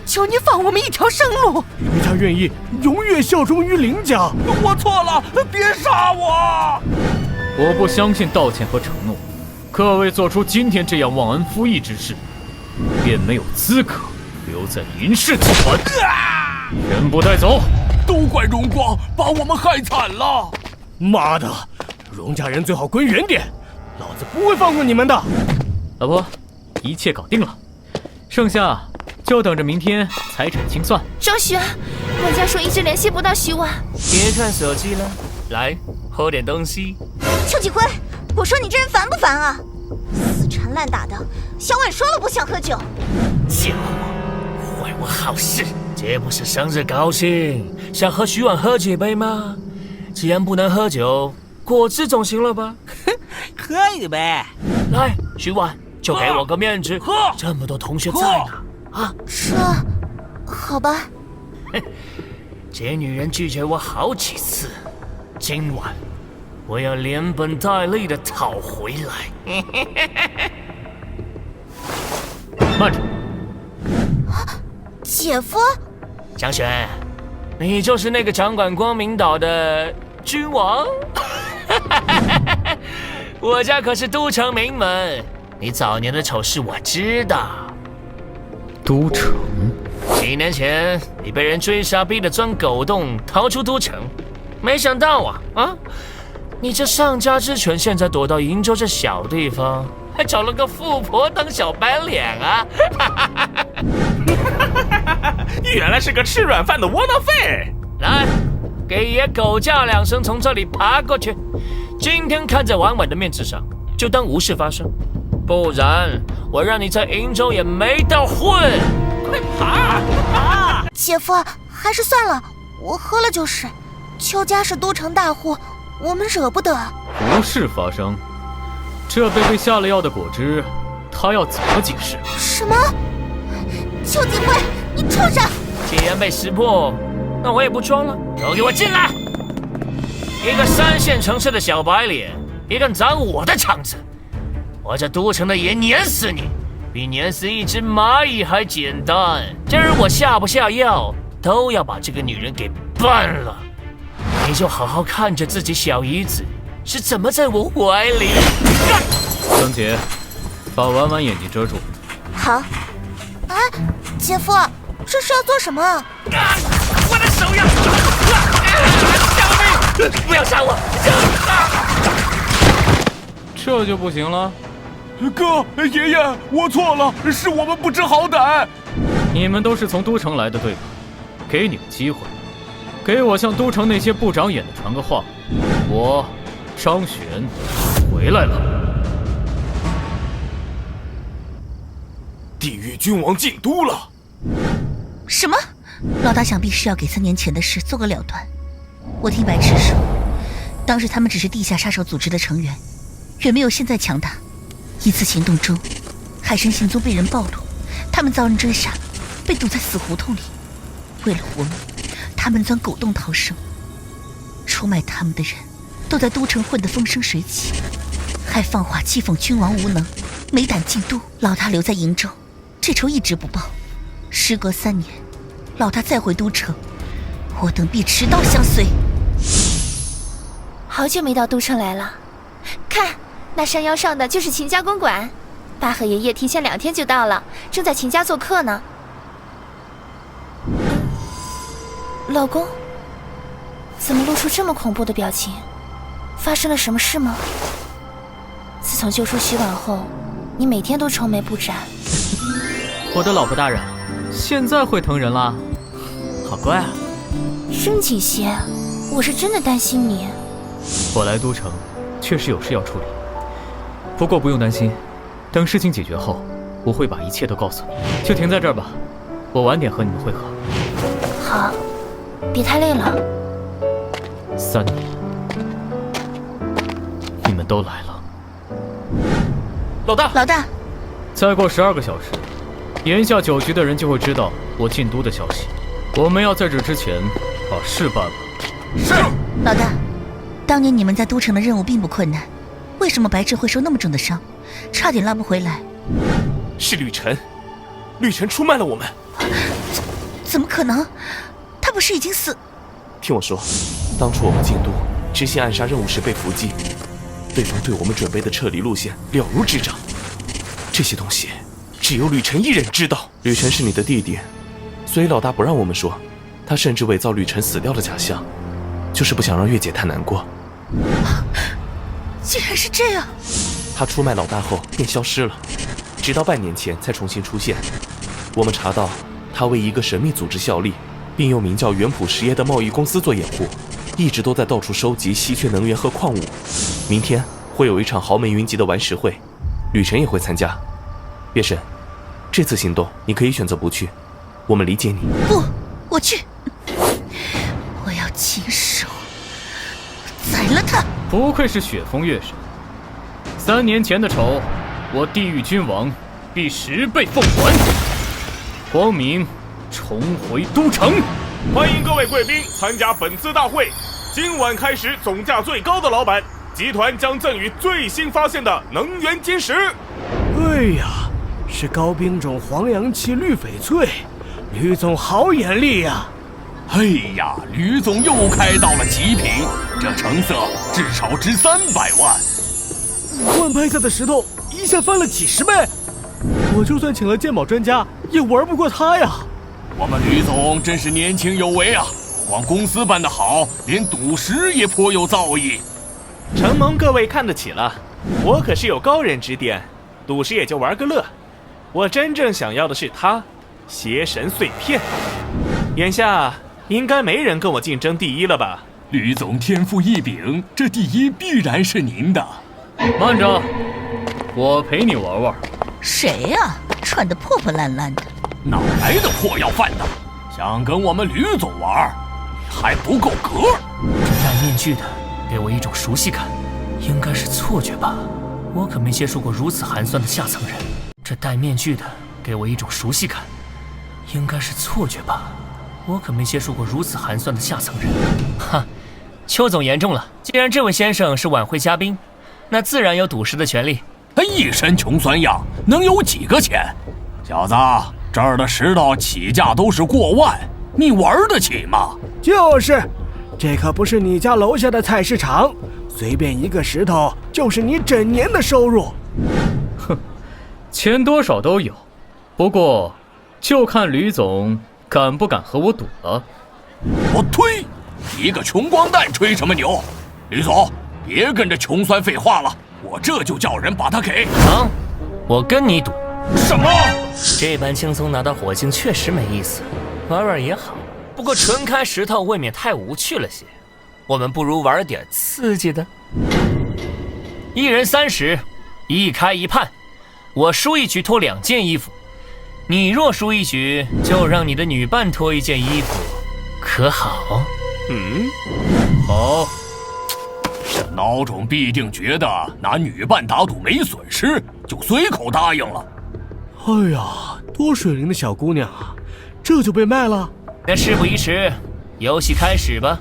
求您放我们一条生路。林家愿意永远效忠于林家。我错了，别杀我！我不相信道歉和承诺，各位做出今天这样忘恩负义之事，便没有资格留在林氏集团。全部带走！都怪荣光把我们害惨了！妈的，荣家人最好滚远点，老子不会放过你们的。老婆，一切搞定了，剩下就等着明天财产清算。张璇，管家说一直联系不到徐婉。别看手机了，来喝点东西。邱启辉，我说你这人烦不烦啊？死缠烂打的，小婉说了不想喝酒。贱货，坏我好事！这不是生日高兴，想和徐婉喝几杯吗？既然不能喝酒，果汁总行了吧？可以呗。来，徐婉，就给我个面子，喝！这么多同学在呢，啊？好吧。这女人拒绝我好几次，今晚我要连本带利的讨回来。慢着，姐夫。张璇，你就是那个掌管光明岛的君王？我家可是都城名门，你早年的丑事我知道。都城？几年前你被人追杀，逼得钻狗洞逃出都城，没想到你这丧家之犬现在躲到瀛州这小地方，还找了个富婆当小白脸啊！原来是个吃软饭的窝囊废！来，给爷狗叫2声，从这里爬过去。今天看在婉婉的面子上，就当无事发生，不然我让你在瀛州也没得混。快爬！姐夫，还是算了，我喝了就是。邱家是都城大户，我们惹不得。无事发生？这杯被下了药的果汁，他要怎么解释？什么？邱锦辉，你畜生！既然被识破，那我也不装了，都给我进来！一个3线城市的小白脸，也敢砸我的场子，我这都城的爷碾死你，比碾死一只蚂蚁还简单。今儿我下不下药，都要把这个女人给办了。你就好好看着自己小姨子是怎么在我怀里。江姐，把婉婉眼睛遮住。好。姐夫，这是要做什么？我的手呀！救命！不要杀我！这就不行了？哥，爷爷，我错了，是我们不知好歹。你们都是从都城来的，对吧？给你们机会，给我向都城那些不长眼的传个话，我张璇回来了。地狱君王进都了。什么？老大想必是要给3年前的事做个了断。我听白痴说，当时他们只是地下杀手组织的成员，远没有现在强大。一次行动中，海神行踪被人暴露，他们遭人追杀，被堵在死胡同里。为了活命，他们钻狗洞逃生。出卖他们的人都在都城混得风生水起，还放话讥讽君王无能，没胆进都。老大留在瀛州，这仇一直不报。时隔3年，老大再回都城，我等必持刀相随。好久没到都城来了，看那山腰上的就是秦家公馆，八和爷爷提前2天就到了，正在秦家做客呢。老公，怎么露出这么恐怖的表情？发生了什么事吗？自从救出徐婉后，你每天都愁眉不展。我的老婆大人，现在会疼人啦，好乖啊。深景些，我是真的担心你。我来都城，确实有事要处理。不过不用担心，等事情解决后，我会把一切都告诉你。就停在这儿吧，我晚点和你们会合。好，别太累了。3年，你们都来了。老大，老大，再过12个小时，眼下9局的人就会知道我进都的消息。我们要在这之前把事办了。是。老大，当年你们在都城的任务并不困难，为什么白志会受那么重的伤，差点拉不回来？是吕晨，吕晨出卖了我们。怎么可能？他不是已经死？听我说，当初我们进都执行暗杀任务时被伏击，对方对我们准备的撤离路线了如指掌。这些东西只有吕晨一人知道。吕晨是你的弟弟，所以老大不让我们说。他甚至伪造吕晨死掉的假象，就是不想让月姐太难过。竟然是这样！他出卖老大后便消失了，直到半年前才重新出现。我们查到他为一个神秘组织效力，并用名叫元普实业的贸易公司做掩护，一直都在到处收集稀缺能源和矿物。明天会有一场豪门云集的玩石会，吕晨也会参加。月神，这次行动你可以选择不去，我们理解你。不，我去，我要亲手宰了他！不愧是雪峰月神，3年前的仇，我地狱君王必10倍奉还。光明重回都城。欢迎各位贵宾参加本次大会。今晚开始，总价最高的老板，集团将赠予最新发现的能源晶石。哎呀，是高冰种黄阳气绿翡翠，吕总好眼力呀！哎呀，吕总又开到了极品，这成色至少值300万。5万拍下的石头一下翻了几10倍，我就算请了鉴宝专家，也玩不过他呀！我们吕总真是年轻有为啊，光公司办得好，连赌石也颇有造诣。承蒙各位看得起了，我可是有高人指点，赌石也就玩个乐。我真正想要的是他，邪神碎片。眼下应该没人跟我竞争第一了吧？吕总天赋异禀，这第一必然是您的。慢着，我陪你玩玩。谁呀？穿得破破烂烂的，哪来的破要饭的？想跟我们吕总玩，还不够格。这戴面具的给我一种熟悉感，应该是错觉吧？我可没接触过如此寒酸的下层人。这戴面具的给我一种熟悉感，应该是错觉吧？我可没接触过如此寒酸的下层人。哈，邱总言重了。既然这位先生是晚会嘉宾，那自然有赌石的权利。他一身穷酸样，能有几个钱？小子，这儿的石头起价都是过万，你玩得起吗？就是，这可不是你家楼下的菜市场，随便一个石头就是你整年的收入。哼，钱多少都有，不过就看吕总敢不敢和我赌了。我推，一个穷光蛋吹什么牛？吕总，别跟着穷酸废话了，我这就叫人把他给。成，我跟你赌。什么？这般轻松拿到火星确实没意思，玩玩也好。不过纯开石头未免太无趣了些，我们不如玩点刺激的。1人30，一开一判。我输一局脱2件衣服，你若输一局，就让你的女伴脱1件衣服，可好？好。孬种必定觉得拿女伴打赌没损失，就随口答应了。哎呀，多水灵的小姑娘啊，这就被卖了？那事不宜迟，游戏开始吧。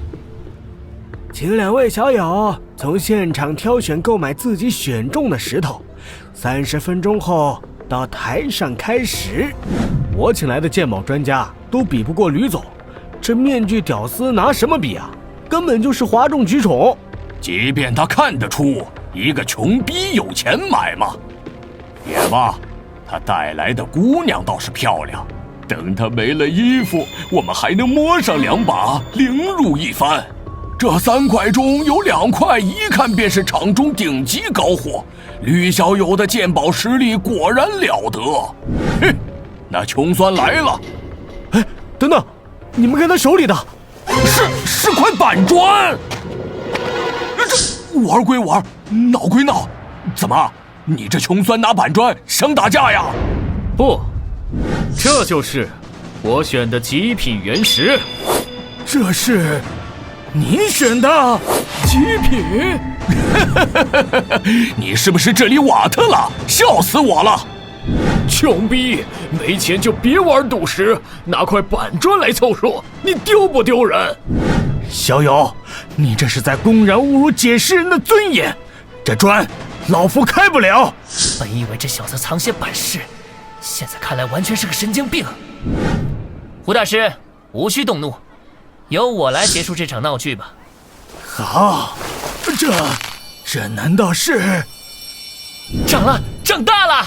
请2位小友从现场挑选购买自己选中的石头，30分钟后到台上开始。我请来的鉴宝专家都比不过吕总，这面具屌丝拿什么比啊？根本就是哗众取宠。即便他看得出一个穷逼有钱买嘛，也罢，他带来的姑娘倒是漂亮。等他没了衣服，我们还能摸上2把，凌辱一番。这3块中有2块一看便是场中顶级高货，吕小友的鉴宝实力果然了得。哼，那穷酸来了。哎，等等，你们看他手里的，是块板砖。这玩归玩，闹归闹，怎么，你这穷酸拿板砖想打架呀？不，这就是我选的极品原石。这是你选的极品？你是不是这里瓦特了？笑死我了！穷逼，没钱就别玩赌石，拿块板砖来凑数，你丢不丢人？小友，你这是在公然侮辱解释人的尊严，这砖老夫开不了。本以为这小子藏些本事，现在看来完全是个神经病。胡大师，无需动怒，由我来结束这场闹剧吧。好，这难道是？涨了，涨大了！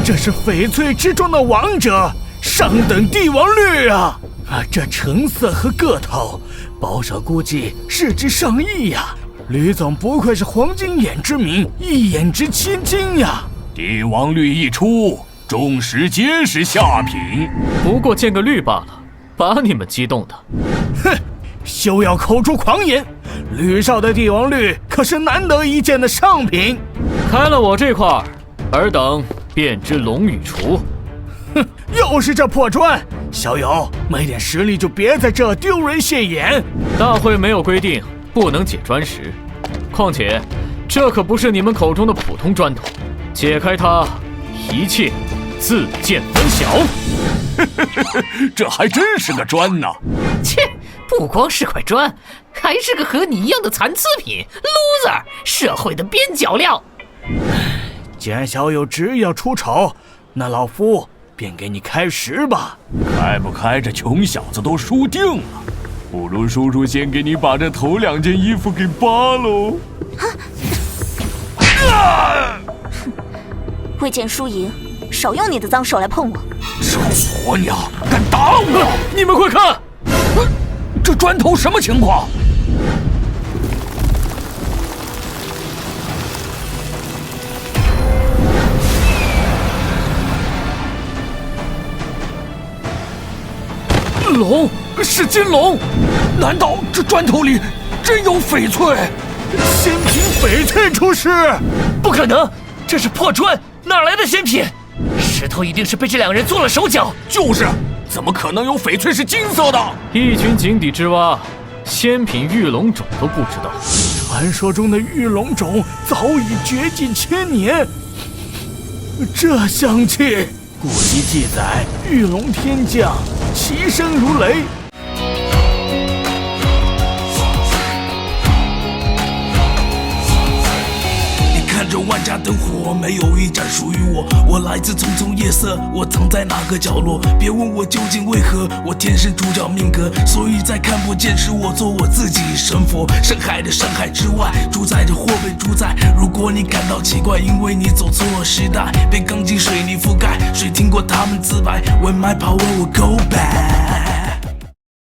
这是翡翠之中的王者，上等帝王绿啊！这成色和个头，保守估计市值上亿呀！吕总不愧是黄金眼之名，一眼值千金呀！帝王绿一出，众石皆是下品。不过见个绿罢了，把你们激动的。哼，休要口出狂言！吕少的帝王绿可是难得一见的上品。开了我这块，尔等便知龙与雏。哼，又是这破砖！小友，没点实力就别在这丢人现眼。大会没有规定不能解砖石，况且这可不是你们口中的普通砖头，解开它，一切自见分晓。这还真是个砖呢！切，不光是块砖，还是个和你一样的残次品 ，loser， 社会的边角料。既然小友执意要出丑，那老夫便给你开石吧。开不开，这穷小子都输定了。不如叔叔先给你把这头2件衣服给扒喽。未见输赢，少用你的脏手来碰我。臭婆娘，敢打我！你们快看，这砖头什么情况？龙，是金龙！难道这砖头里真有翡翠？仙品翡翠出世？不可能，这是破砖，哪来的仙品？石头一定是被这2人做了手脚。就是，怎么可能有翡翠是金色的？一群井底之蛙，仙品玉龙种都不知道。传说中的玉龙种早已绝迹千年。这香气，古籍记载，玉龙天降，其声如雷。看着万家灯火，没有一盏属于我。我来自匆匆夜色，我藏在哪个角落？别问我究竟为何，我天生主角命格，所以在看不见时，我做我自己。神佛，深海的深海之外，主宰着或被主宰。如果你感到奇怪，因为你走错时代，被钢筋水泥覆盖。谁听过他们自白 ？When my power will go back。